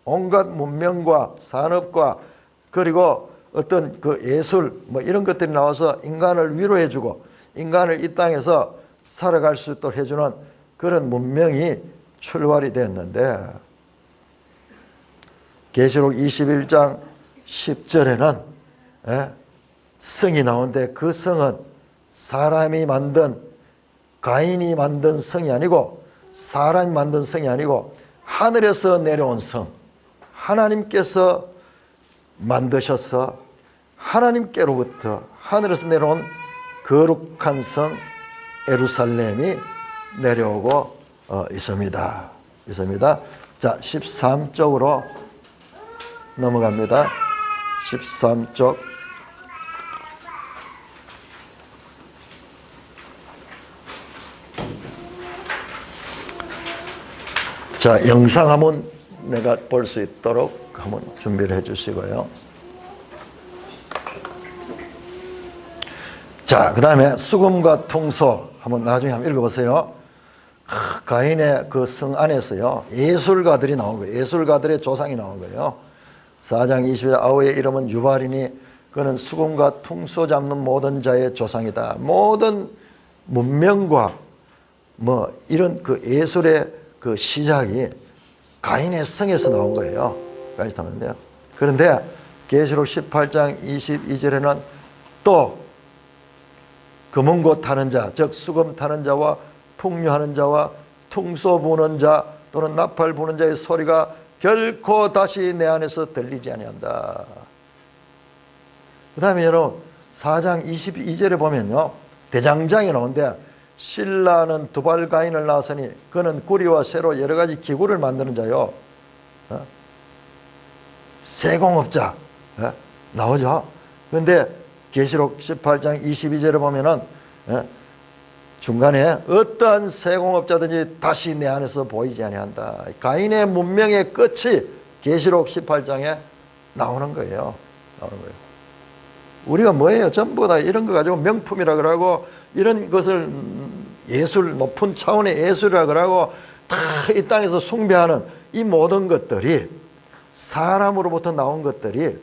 온갖 문명과 산업과 그리고 어떤 그 예술 뭐 이런 것들이 나와서 인간을 위로해주고 인간을 이 땅에서 살아갈 수 있도록 해주는 그런 문명이 출발이 됐는데, 계시록 21장 10절에는 성이 나오는데 그 성은 사람이 만든, 가인이 만든 성이 아니고 사람이 만든 성이 아니고 하늘에서 내려온 성, 하나님께서 만드셔서 하나님께로부터 하늘에서 내려온 거룩한 성 예루살렘이 내려오고 있습니다. 자, 13쪽으로 넘어갑니다. 13쪽. 자, 영상 한번 내가 볼 수 있도록 한번 준비를 해 주시고요. 자, 그 다음에 수금과 퉁소 한번 나중에 한번 읽어보세요. 가인의 그 성 안에서요, 예술가들이 나온 거예요. 예술가들의 조상이 나온 거예요. 4장 20절 아우의 이름은 유발이니 그는 수금과 퉁소 잡는 모든 자의 조상이다. 모든 문명과 뭐 이런 그 예술의 그 시작이 가인의 성에서 나온 거예요. 가인에서 나오는데요. 그런데 계시록 18장 22절에는 또 금은고 타는 자, 즉 수금 타는 자와 풍류하는 자와 퉁소 부는 자 또는 나팔 부는 자의 소리가 결코 다시 내 안에서 들리지 아니한다. 그 다음에 여러분 4장 22절에 보면요, 대장장이 나오는데 신라는 두발 가인을 낳았으니 그는 구리와 쇠로 여러 가지 기구를 만드는 자요. 세공업자 나오죠. 그런데 계시록 18장 22절에 보면은 중간에 어떠한 세공업자든지 다시 내 안에서 보이지 아니한다. 가인의 문명의 끝이 계시록 18장에 나오는 거예요. 나오는 거예요. 우리가 뭐예요? 전부 다 이런 거 가지고 명품이라 그러고 이런 것을 예술, 높은 차원의 예술이라 그러고 다 이 땅에서 숭배하는 이 모든 것들이 사람으로부터 나온 것들이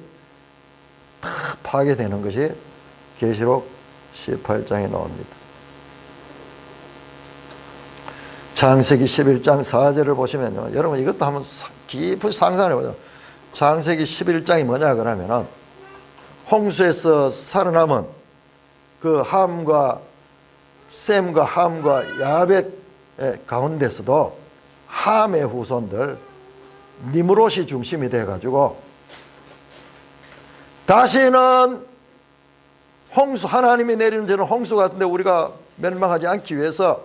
다 파괴되는 것이 계시록 18장에 나옵니다. 창세기 11장 4절을 보시면요, 여러분 이것도 한번 깊이 상상을 해보죠. 창세기 11장이 뭐냐 그러면은 홍수에서 살아남은 그 함과 셈과 함과 야벳 가운데서도 함의 후손들 니므롯이 중심이 돼가지고 다시는 홍수, 하나님이 내리는 저는 홍수 같은데 우리가 멸망하지 않기 위해서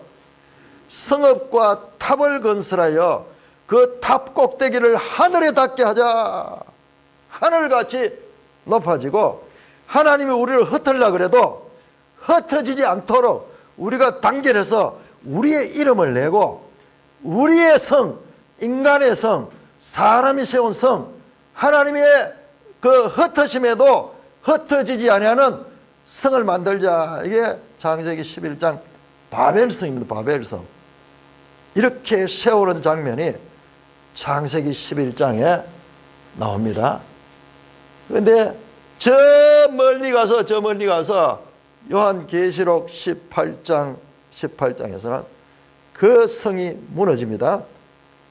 성읍과 탑을 건설하여 그 탑 꼭대기를 하늘에 닿게 하자. 하늘같이 높아지고 하나님이 우리를 흩으려고 그래도 흩어지지 않도록 우리가 단결해서 우리의 이름을 내고 우리의 성, 인간의 성, 사람이 세운 성, 하나님의 그 흩어심에도 흩어지지 아니하는 성을 만들자. 이게 창세기 11장 바벨성입니다. 바벨성. 이렇게 세우는 장면이 창세기 11장에 나옵니다. 그런데 저 멀리 가서 요한계시록 18장에서는 그 성이 무너집니다.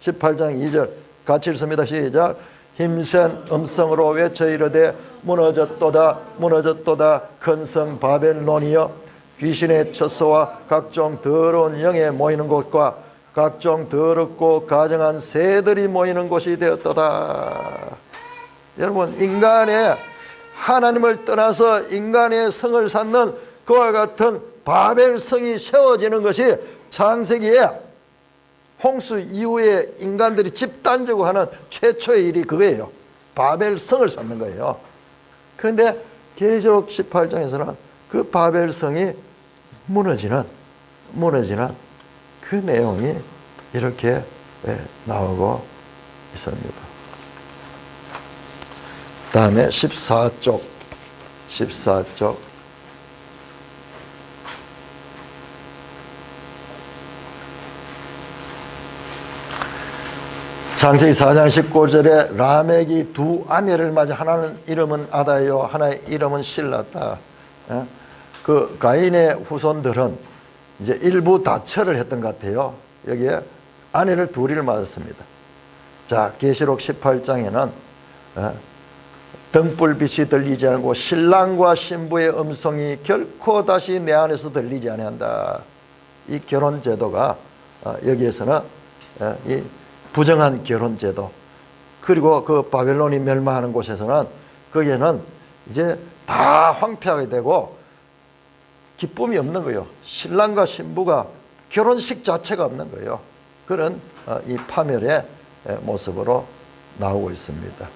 18장 2절 같이 읽습니다. 시작. 힘센 음성으로 외쳐 이르되 무너졌도다 무너졌도다 큰 성 바벨론이여 귀신의 처소와 각종 더러운 영에 모이는 곳과 각종 더럽고 가증한 새들이 모이는 곳이 되었도다. 여러분 인간의 하나님을 떠나서 인간의 성을 쌓는 그와 같은 바벨성이 세워지는 것이 창세기에 홍수 이후에 인간들이 집단적으로 하는 최초의 일이 그거예요. 바벨성을 쌓는 거예요. 그런데 계시록 18장에서는 그 바벨성이 무너지는 그 내용이 이렇게 나오고 있습니다. 다음에 14쪽 창세기 4장 19절에 라멕이 두 아내를 맞아 하나는 이름은 아다요 하나의 이름은 실라다. 그 가인의 후손들은 이제 일부 다처를 했던 것 같아요. 여기에 아내를 둘이를 맞았습니다. 자, 계시록 18장에는 등불빛이 들리지 않고 신랑과 신부의 음성이 결코 다시 내 안에서 들리지 아니한다. 이 결혼 제도가 여기에서는 이 부정한 결혼 제도, 그리고 그 바벨론이 멸망하는 곳에서는 거기에는 이제 다 황폐하게 되고 기쁨이 없는 거예요. 신랑과 신부가 결혼식 자체가 없는 거예요. 그런 이 파멸의 모습으로 나오고 있습니다.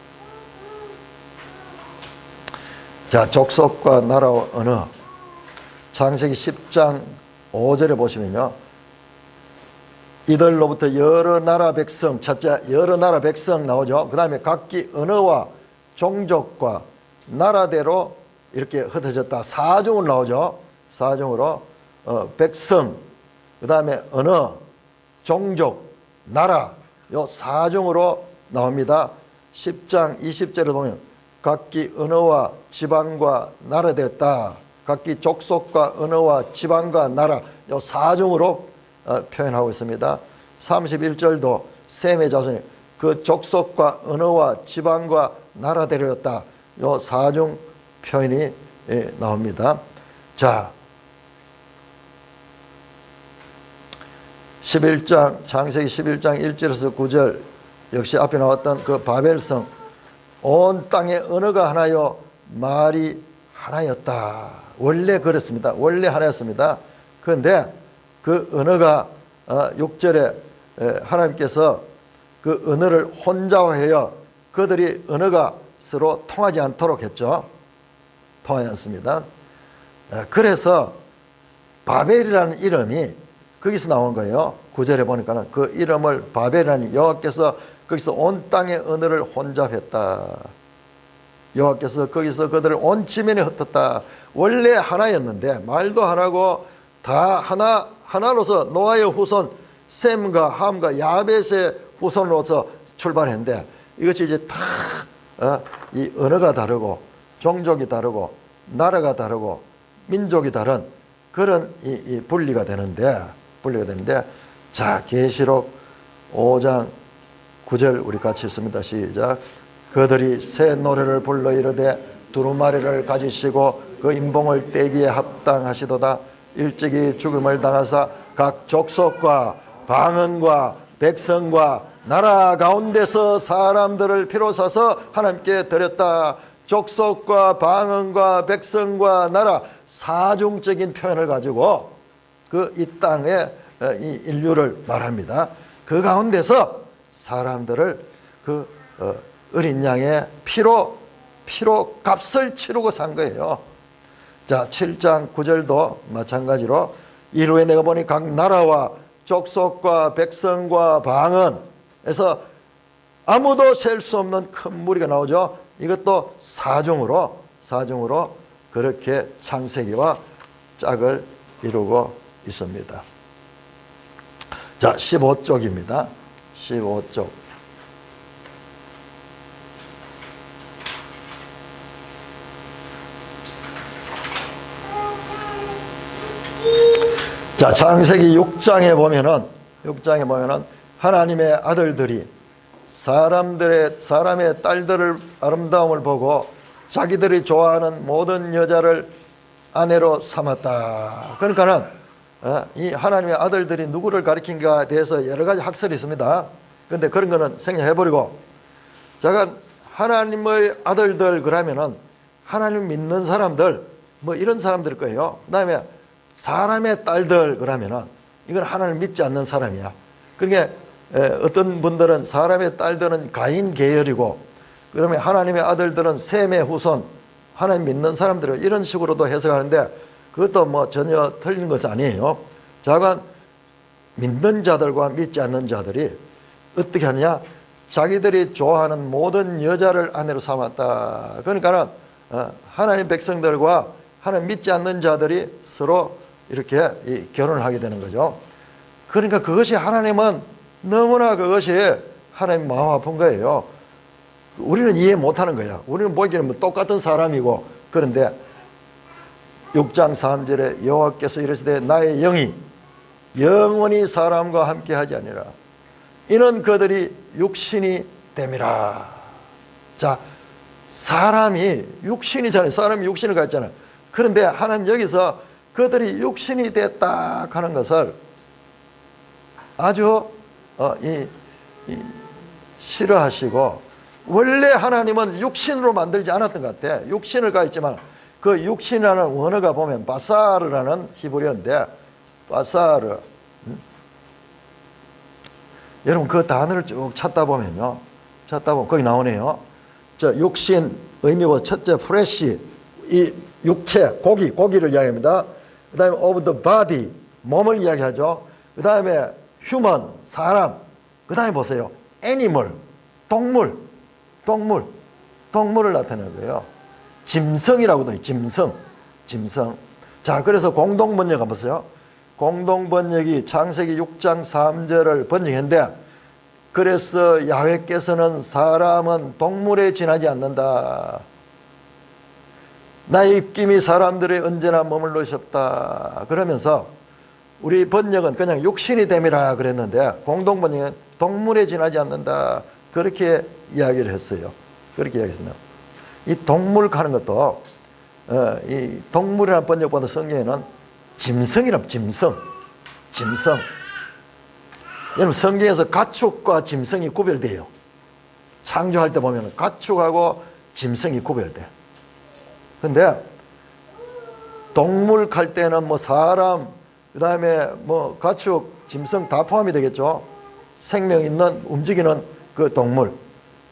자, 족속과 나라와 언어. 창세기 10장 5절에 보시면요, 이들로부터 여러 나라 백성, 첫째 여러 나라 백성 나오죠. 그 다음에 각기 언어와 종족과 나라대로 이렇게 흩어졌다. 사종으로 나오죠. 사종으로 백성, 그 다음에 언어, 종족, 나라, 요 사종으로 나옵니다. 10장 20절에 보면 각기 언어와 지방과 나라 되었다. 각기 족속과 언어와 지방과 나라, 요 4중으로 표현하고 있습니다. 31절도 셈의 자손이 그 족속과 언어와 지방과 나라 되었다. 요 4중 표현이 나옵니다. 자, 11장, 창세기 11장 1절에서 9절, 역시 앞에 나왔던 그 바벨성, 온 땅의 언어가 하나요 말이 하나였다. 원래 그렇습니다. 원래 하나였습니다. 그런데 그 언어가 6절에 하나님께서 그 언어를 혼자화하여 그들이 언어가 서로 통하지 않도록 했죠. 통하지 않습니다. 그래서 바벨이라는 이름이 거기서 나온 거예요. 9절에 보니까는 그 이름을 바벨이라니 여호와께서 거기서 온 땅의 언어를 혼잡했다. 여호와께서 거기서 그들을 온 지면에 흩었다. 원래 하나였는데 말도 하나고 다 하나로서 노아의 후손 셈과 함과 야벳의 후손으로서 출발했는데 이것이 이제 다 이 언어가 다르고 종족이 다르고 나라가 다르고 민족이 다른 그런 이 분리가 되는데 자, 계시록 5장 9절 우리 같이 읽습니다. 시작. 그들이 새 노래를 불러 이르되 두루마리를 가지시고 그 인봉을 떼기에 합당하시도다. 일찍이 죽음을 당하사 각 족속과 방언과 백성과 나라 가운데서 사람들을 피로 사서 하나님께 드렸다. 족속과 방언과 백성과 나라 4중적인 표현을 가지고 그 이 땅의 이 인류를 말합니다. 그 가운데서 사람들을 그 어린 양의 피로 값을 치르고 산 거예요. 자, 7장 9절도 마찬가지로 이후에 내가 보니 각 나라와 족속과 백성과 방언에서 아무도 셀 수 없는 큰 무리가 나오죠. 이것도 4중으로 그렇게 창세기와 짝을 이루고 있습니다. 자, 15쪽입니다. 15쪽. 자, 창세기 6장에 보면은 하나님의 아들들이 사람의 딸들을 아름다움을 보고 자기들이 좋아하는 모든 여자를 아내로 삼았다. 그러니까는 이 하나님의 아들들이 누구를 가리킨가에 대해서 여러 가지 학설이 있습니다. 그런데 그런 거는 생략해버리고, 제가 하나님의 아들들 그러면은 하나님 믿는 사람들 뭐 이런 사람들일 거예요. 그 다음에 사람의 딸들 그러면은 이건 하나님 믿지 않는 사람이야. 그러니까 어떤 분들은 사람의 딸들은 가인 계열이고, 그러면 하나님의 아들들은 셈의 후손, 하나님 믿는 사람들을 이런 식으로도 해석하는데 그것도 뭐 전혀 틀린 것은 아니에요. 자관 믿는 자들과 믿지 않는 자들이 어떻게 하느냐? 자기들이 좋아하는 모든 여자를 아내로 삼았다. 그러니까는 하나님 백성들과 하나님 믿지 않는 자들이 서로 이렇게 결혼을 하게 되는 거죠. 그러니까 그것이 하나님은 너무나 그것이 하나님 마음 아픈 거예요. 우리는 이해 못하는 거야. 우리는 보기에는 똑같은 사람이고, 그런데 6장 3절에 여호와께서 이르시되 나의 영이 영원히 사람과 함께 하지 아니라 이는 그들이 육신이 됨이라. 자, 사람이 육신이잖아요. 사람이 육신을 갖잖아요. 그런데 하나님 여기서 그들이 육신이 됐다 하는 것을 아주 싫어하시고, 원래 하나님은 육신으로 만들지 않았던 것 같아. 육신을 가졌지만 그 육신이라는 원어가 보면 바사르라는 히브리어인데, 바사르, 여러분 그 단어를 쭉 찾다 보면 거기 나오네요. 저 육신 의미와 첫째 프레시, 이 육체, 고기를 이야기합니다. 그 다음에 of the body, 몸을 이야기하죠. 그 다음에 human, 사람. 그 다음에 보세요. animal, 동물을 나타내는 거예요. 짐승이라고도 해요. 짐승. 자, 그래서 공동번역 한번 보세요. 공동번역이 창세기 6장 3절을 번역했는데 그래서 야훼께서는 사람은 동물에 지나지 않는다. 나의 입김이 사람들의 언제나 머물러셨다. 그러면서 우리 번역은 그냥 육신이 됨이라 그랬는데 공동번역은 동물에 지나지 않는다. 그렇게 이야기를 했어요. 그렇게 이야기했습니다. 이 동물 가는 것도 이 동물이라는 번역보다 성경에는 짐승이라고, 짐승. 여러분 성경에서 가축과 짐승이 구별돼요. 창조할 때 보면 가축하고 짐승이 구별돼. 근데 동물 갈 때는 뭐 사람, 그 다음에 뭐 가축, 짐승 다 포함이 되겠죠. 생명 있는 움직이는 그 동물.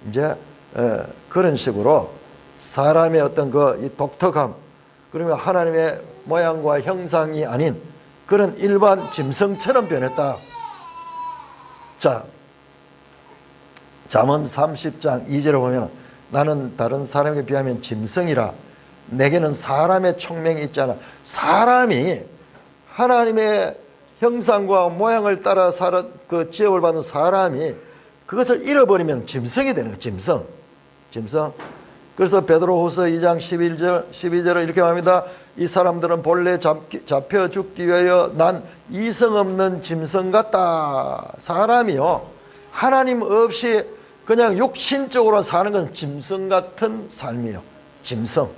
이제 그런 식으로 사람의 어떤 그 이 독특함, 그러면 하나님의 모양과 형상이 아닌 그런 일반 짐승처럼 변했다. 자, 잠언 30장 2절에 보면 나는 다른 사람에 비하면 짐승이라 내게는 사람의 총명이 있지 않아. 사람이 하나님의 형상과 모양을 따라 그 지음을 받은 사람이 그것을 잃어버리면 짐승이 되는 거예요. 짐승. 그래서 베드로후서 2장 12절은 이렇게 말합니다. 이 사람들은 본래 잡혀 죽기 위하여 난 이성 없는 짐승 같다. 사람이요, 하나님 없이 그냥 육신적으로 사는 건 짐승 같은 삶이에요. 짐승.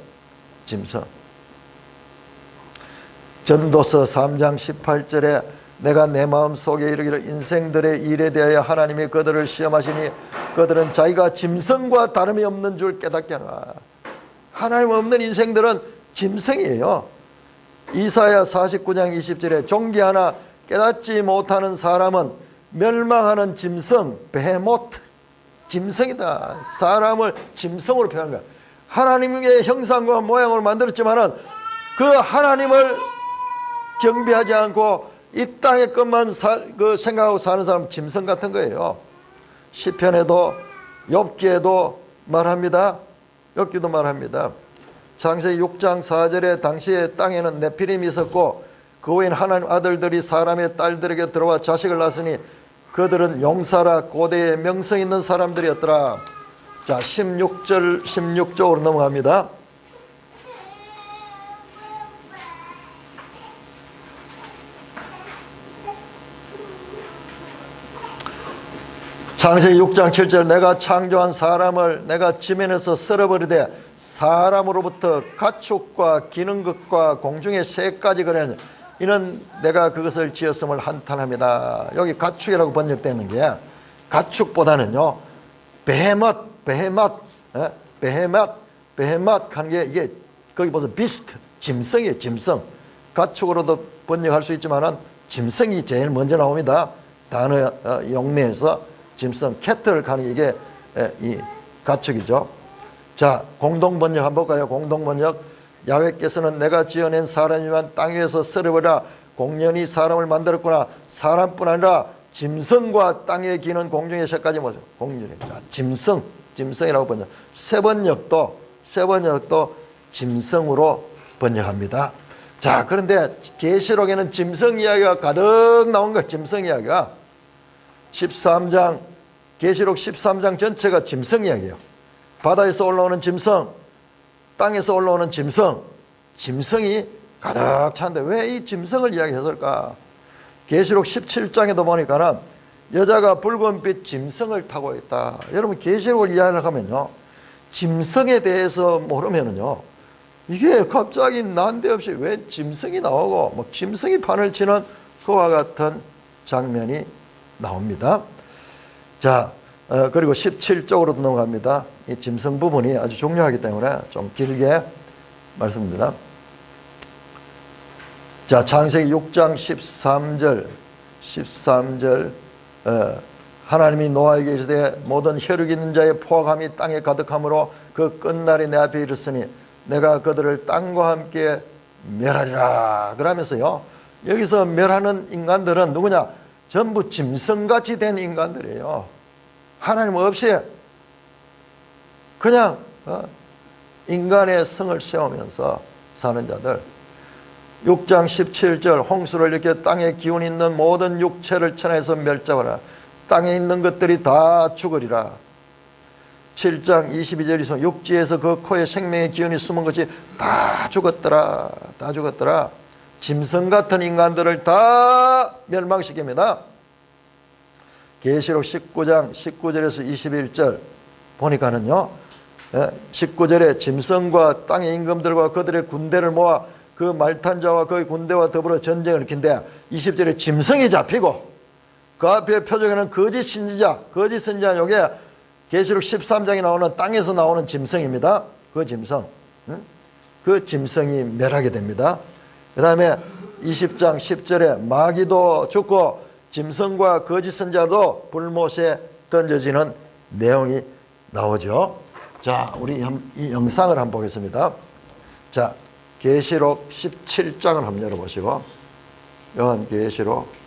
전도서 3장 18절에 내가 내 마음속에 이르기를 인생들의 일에 대하여 하나님이 그들을 시험하시니 그들은 자기가 짐승과 다름이 없는 줄 깨닫게 하라. 하나님 없는 인생들은 짐승이에요. 이사야 49장 20절에 존귀하나 깨닫지 못하는 사람은 멸망하는 짐승, 베헤모트, 짐승이다. 사람을 짐승으로 표현한 거야. 하나님의 형상과 모양으로 만들었지만은 그 하나님을 경배하지 않고 이 땅의 것만 생각하고 사는 사람 짐승 같은 거예요. 시편에도 욥기에도 말합니다. 욥기도 말합니다. 창세기 6장 4절에 당시에 땅에는 네피림이 있었고 그 후엔 하나님 아들들이 사람의 딸들에게 들어와 자식을 낳았으니 그들은 용사라 고대에 명성 있는 사람들이었더라. 자, 16쪽으로 넘어갑니다. 창세기 6장 7절 내가 창조한 사람을 내가 지면에서 썰어버리되 사람으로부터 가축과 기는 것과 공중의 새까지 그래 이는 내가 그것을 지었음을 한탄합니다. 여기 가축이라고 번역되는 게 가축보다는요 베헤맛 하는 게 이게 거기 보세요. 비스트, 짐승이에요. 짐승. 가축으로도 번역할 수 있지만은 짐승이 제일 먼저 나옵니다. 단어 용례에서 짐승, 캐틀을 가는 게 이게 이 가축이죠. 자, 공동번역 한번 볼까요? 공동번역. 야훼께서는 내가 지어낸 사람이만 땅 위에서 썰어버려 공연히 사람을 만들었구나. 사람뿐 아니라 짐승과 땅에 기는 공중의 새까지 뭐죠? 공연히. 자, 짐승이라고 번역. 세번역도 짐승으로 번역합니다. 자, 그런데 계시록에는 짐승 이야기가 가득 나온 거예요. 짐승 이야기가 13장, 계시록 13장 전체가 짐승 이야기예요. 바다에서 올라오는 짐승, 땅에서 올라오는 짐승이 가득 차는데 왜 이 짐승을 이야기했을까? 계시록 17장에도 보니까는 여자가 붉은빛 짐승을 타고 있다. 여러분 계시록을 이야기하면요, 짐승에 대해서 모르면은요, 이게 갑자기 난데없이 왜 짐승이 나오고 뭐 짐승이 판을 치는 그와 같은 장면이 나옵니다. 자, 그리고 17쪽으로 넘어갑니다. 이 짐승 부분이 아주 중요하기 때문에 좀 길게 말씀드립니다. 자, 창세기 6장 13절 하나님이 노아에게 이르시되 모든 혈육 있는 자의 포악함이 땅에 가득함으로 그 끝날이 내 앞에 이르으니 내가 그들을 땅과 함께 멸하리라. 그러면서요, 여기서 멸하는 인간들은 누구냐? 전부 짐승같이 된 인간들이에요. 하나님 없이 그냥 인간의 성을 세우면서 사는 자들. 6장 17절 홍수를 일으켜 땅에 기운 있는 모든 육체를 천하에서 멸잡아라. 땅에 있는 것들이 다 죽으리라. 7장 22절에서 육지에서 그 코에 생명의 기운이 숨은 것이 다 죽었더라. 다 죽었더라. 짐승 같은 인간들을 다 멸망시킵니다. 계시록 19장 19절에서 21절 보니까는요, 19절에 짐승과 땅의 임금들과 그들의 군대를 모아 그 말탄자와 그의 군대와 더불어 전쟁을 일으킨데 20절에 짐승이 잡히고 그 앞에 표적에는 거짓 신지자, 거짓 선지자, 요게 계시록 13장에 나오는 땅에서 나오는 짐승입니다. 그 짐승, 그 짐승이 멸하게 됩니다. 그 다음에 20장 10절에 마귀도 죽고 짐승과 거짓 선지자도 불못에 던져지는 내용이 나오죠. 자, 우리 이 영상을 한번 보겠습니다. 자, 계시록 17장을 한번 열어보시고, 요한계시록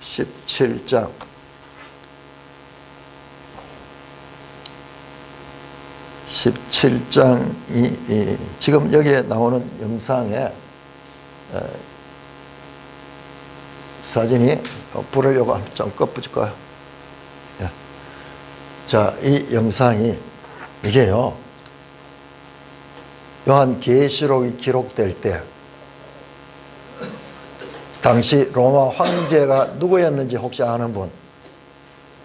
17장 17장이 지금 여기에 나오는 영상에 사진이 불을 요거 좀 꺼붙일까요? 예. 자, 이 영상이 이게요, 요한계시록이 기록될 때 당시 로마 황제가 누구였는지 혹시 아는 분?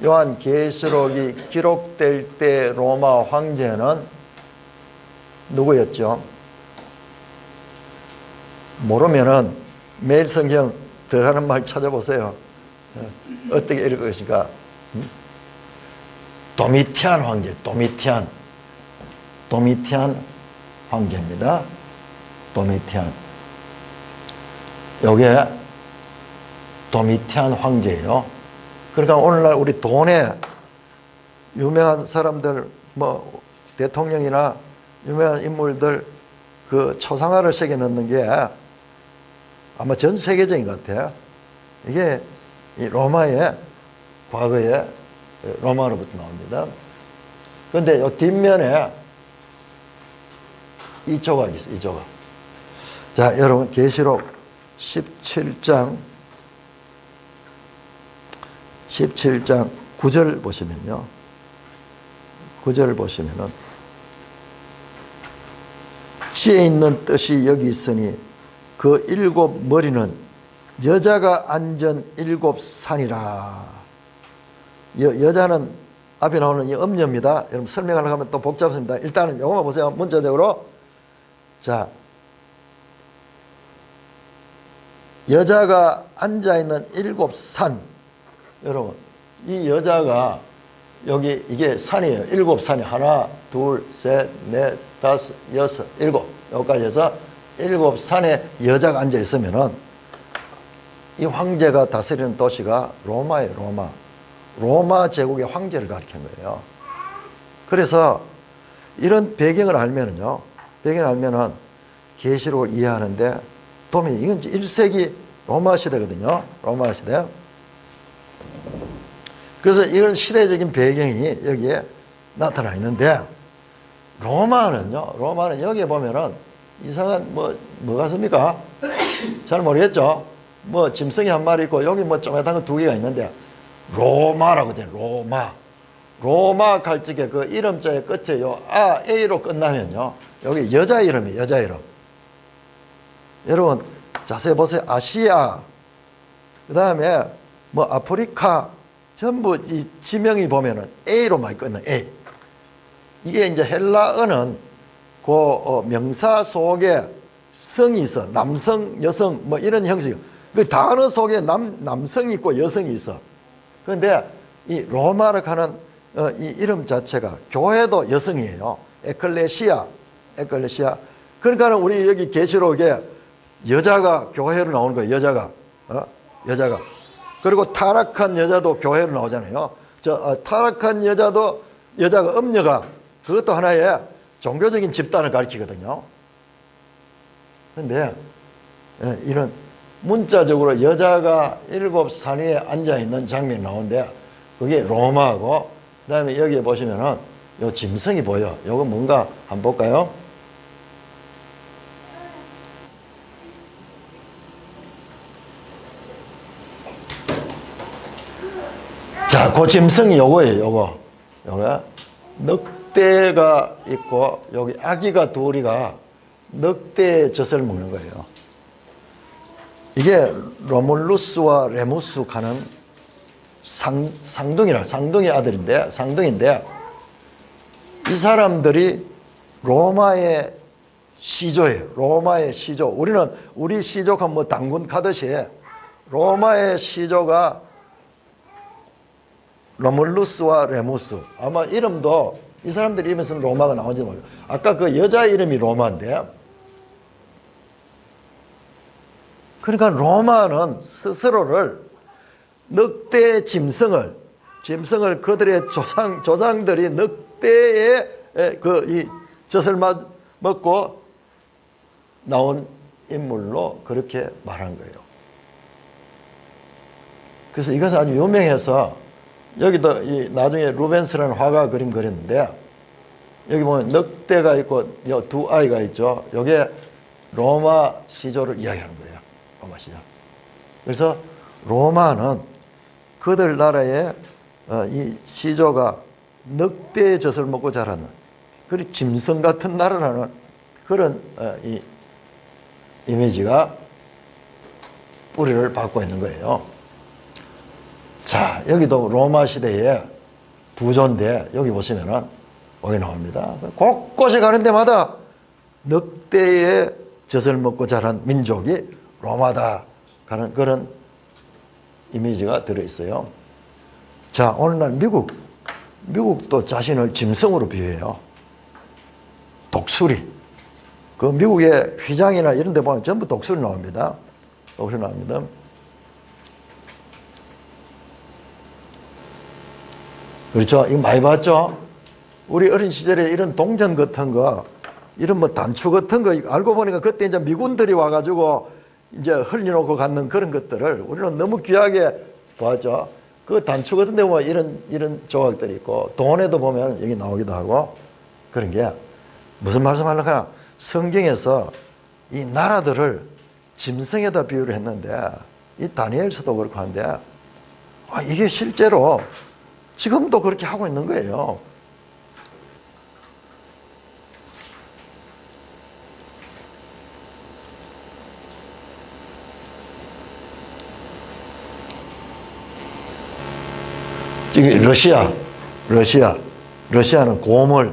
요한계시록이 기록될 때 로마 황제는 누구였죠? 모르면은 매일 성경 들어가는 말 찾아보세요. 어떻게 읽을 것인가? 도미티안 황제, 도미티안 황제입니다. 도미티안. 요게 도미티안 황제예요. 그러니까 오늘날 우리 돈에 유명한 사람들, 뭐 대통령이나 유명한 인물들 그 초상화를 새겨 넣는 게 아마 전 세계적인 것 같아요. 이게 이 로마의 과거에 로마로부터 나옵니다. 그런데 이 뒷면에 이 조각이 있어요. 이 조각. 자, 여러분 계시록 17장 9절 보시면요. 9절 보시면은 지에 있는 뜻이 여기 있으니 그 7 머리는 여자가 앉은 7 산이라. 여자는 앞에 나오는 이 음녀입니다. 여러분 설명하려고 하면 또 복잡합니다. 일단은 이거만 보세요. 문자적으로. 자, 여자가 앉아있는 7 산. 여러분, 이 여자가 여기 이게 산이에요. 7 산이 하나, 둘, 셋, 넷, 다섯, 여섯, 7 여기까지 해서 7 산에 여자가 앉아 있으면은 이 황제가 다스리는 도시가 로마예요. 로마 제국의 황제를 가리키는 거예요. 그래서 이런 배경을 알면은요, 계시록을 이해하는데 도움이, 이건 1세기 로마 시대거든요. 로마 시대. 그래서 이런 시대적인 배경이 여기에 나타나 있는데, 로마는 여기에 보면은 이상한 뭐가 씁니까? 잘 모르겠죠? 뭐 짐승이 한 마리 있고 여기 뭐 조그만 거 2개가 있는데 로마라고 돼요. 로마 갈적의 그 이름자의 끝에 요 A로 끝나면요, 여기 여자 이름이에요. 여자 이름. 여러분 자세히 보세요. 아시아, 그 다음에 뭐 아프리카, 전부 이 지명이 보면은 A로 많이 끝나요. A. 이게 이제 헬라어는 그 명사 속에 성이 있어. 남성, 여성 뭐 이런 형식. 그 단어 속에 남성이 있고 여성이 있어. 그런데 이 로마라고 하는 이 이름 자체가 교회도 여성이에요. 에클레시아. 그러니까 우리 여기 계시록에 여자가 교회로 나오는 거예요. 여자가. 그리고 타락한 여자도 교회로 나오잖아요. 타락한 여자가 음녀가 그것도 하나의 종교적인 집단을 가리키거든요. 그런데 이런 문자적으로 여자가 7 산 위에 앉아있는 장면이 나오는데 그게 로마고, 그 다음에 여기에 보시면은 요 짐승이 보여. 요거 뭔가 한번 볼까요? 자, 그 짐승이 요거예요. 요거 늑대가 있고 여기 아기가 둘이가 늑대의 젖을 먹는 거예요. 이게 로물루스와 레무스 가는 쌍둥이 아들인데 이 사람들이 로마의 시조예요. 로마의 시조. 우리 시조가 뭐 당군 가듯이 로마의 시조가 로물루스와 레무스. 아마 이름도 이 사람들 이름에서는 로마가 나오지 말고 아까 그 여자 이름이 로마인데, 그러니까 로마는 스스로를 늑대의 짐승을 그들의 조상들이 늑대의 이 젖을 먹고 나온 인물로 그렇게 말한 거예요. 그래서 이것은 아주 유명해서 여기도 이 나중에 루벤스라는 화가 그림 그렸는데 여기 보면 늑대가 있고 두 아이가 있죠. 이게 로마 시조를 이야기하는 거예요. 로마 시조. 그래서 로마는 그들 나라의 이 시조가 늑대의 젖을 먹고 자라는 그리고 짐승 같은 나라라는 그런 이 이미지가 뿌리를 받고 있는 거예요. 자, 여기도 로마 시대의 부조인데 여기 보시면은 여기 나옵니다. 곳곳에 가는 데마다 늑대의 젖을 먹고 자란 민족이 로마다 하는 그런 이미지가 들어있어요. 자, 오늘날 미국도 자신을 짐승으로 비유해요. 독수리. 그 미국의 휘장이나 이런 데 보면 전부 독수리 나옵니다. 독수리 나옵니다. 그렇죠? 이거 많이 봤죠? 우리 어린 시절에 이런 동전 같은 거, 이런 뭐 단추 같은 거, 알고 보니까 그때 이제 미군들이 와가지고 이제 흘려놓고 갖는 그런 것들을 우리는 너무 귀하게 봤죠. 그 단추 같은 데 보면 이런 조각들이 있고, 돈에도 보면 여기 나오기도 하고, 그런 게 무슨 말씀 하려고 하나? 성경에서 이 나라들을 짐승에다 비유를 했는데, 이 다니엘서도 그렇고 한데, 이게 실제로 지금도 그렇게 하고 있는 거예요. 지금 러시아는 곰을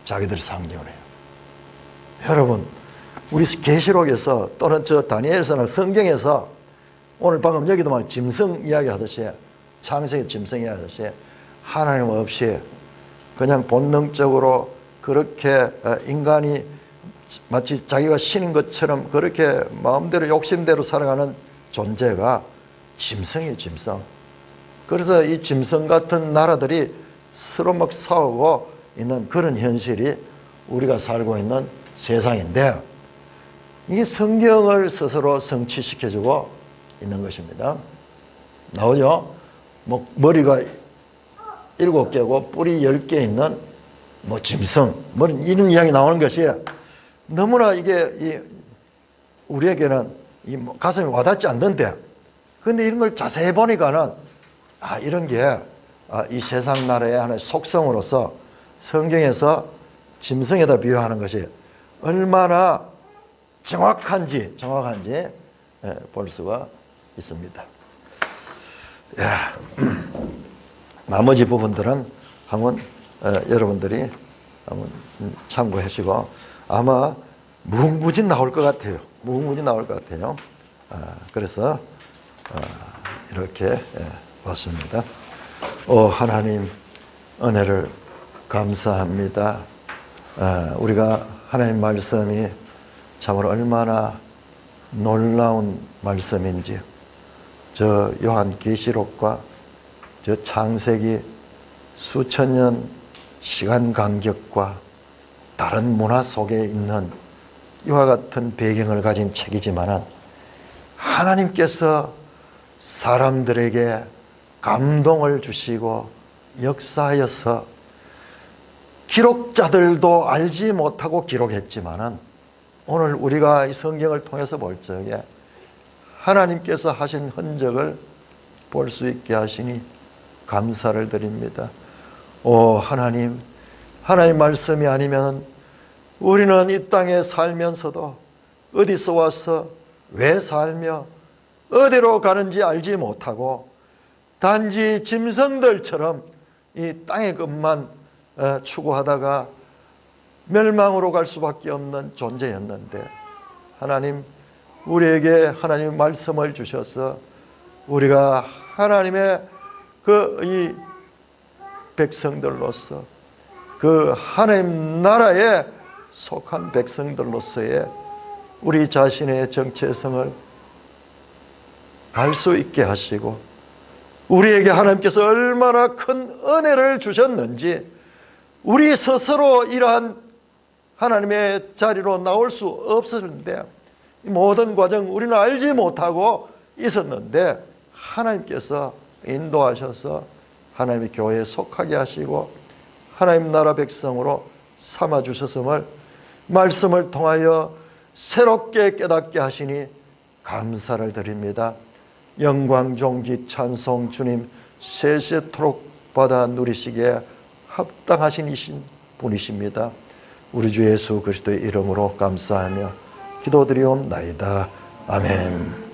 자기들이 상징을 해요. 여러분, 우리 계시록에서 또는 저 다니엘서나 성경에서 오늘 방금 여기도 말 짐승 이야기 하듯이, 창세기 짐승 이야기 하듯이 하나님 없이 그냥 본능적으로 그렇게 인간이 마치 자기가 신인 것처럼 그렇게 마음대로 욕심대로 살아가는 존재가 짐승이에요, 짐승. 그래서 이 짐승 같은 나라들이 서로 막 싸우고 있는 그런 현실이 우리가 살고 있는 세상인데, 이게 성경을 스스로 성취시켜주고 있는 것입니다. 나오죠? 뭐 머리가 7개고 뿔이 10개 있는 뭐 짐승, 뭐 이런 이야기 나오는 것이 너무나 이게 우리에게는 가슴이 와닿지 않는데, 근데 이런 걸 자세히 보니까는 이런 게 이 세상 나라의 하나의 속성으로서 성경에서 짐승에다 비유하는 것이 얼마나 정확한지 볼 수가 있습니다. 나머지 부분들은 한번 여러분들이 한번 참고하시고 아마 무궁무진 나올 것 같아요. 그래서 이렇게 봤습니다. 하나님 은혜를 감사합니다. 우리가 하나님 말씀이 참으로 얼마나 놀라운 말씀인지, 저 요한계시록과 저 창세기 수천 년 시간 간격과 다른 문화 속에 있는 이와 같은 배경을 가진 책이지만 하나님께서 사람들에게 감동을 주시고 역사하여서 기록자들도 알지 못하고 기록했지만 오늘 우리가 이 성경을 통해서 볼 적에 하나님께서 하신 흔적을 볼 수 있게 하시니 감사를 드립니다. 오 하나님, 하나님 말씀이 아니면 우리는 이 땅에 살면서도 어디서 와서 왜 살며 어디로 가는지 알지 못하고 단지 짐승들처럼 이 땅의 것만 추구하다가 멸망으로 갈 수밖에 없는 존재였는데, 하나님 우리에게 하나님 말씀을 주셔서 우리가 하나님의 이 백성들로서 그 하나님 나라에 속한 백성들로서의 우리 자신의 정체성을 알 수 있게 하시고, 우리에게 하나님께서 얼마나 큰 은혜를 주셨는지 우리 스스로 이러한 하나님의 자리로 나올 수 없었는데, 이 모든 과정 우리는 알지 못하고 있었는데 하나님께서 인도하셔서 하나님의 교회에 속하게 하시고 하나님 나라 백성으로 삼아주셨음을 말씀을 통하여 새롭게 깨닫게 하시니 감사를 드립니다. 영광 존귀 찬송 주님 세세토록 받아 누리시기에 합당하신 이신 분이십니다. 우리 주 예수 그리스도의 이름으로 감사하며 기도드리옵나이다. 아멘.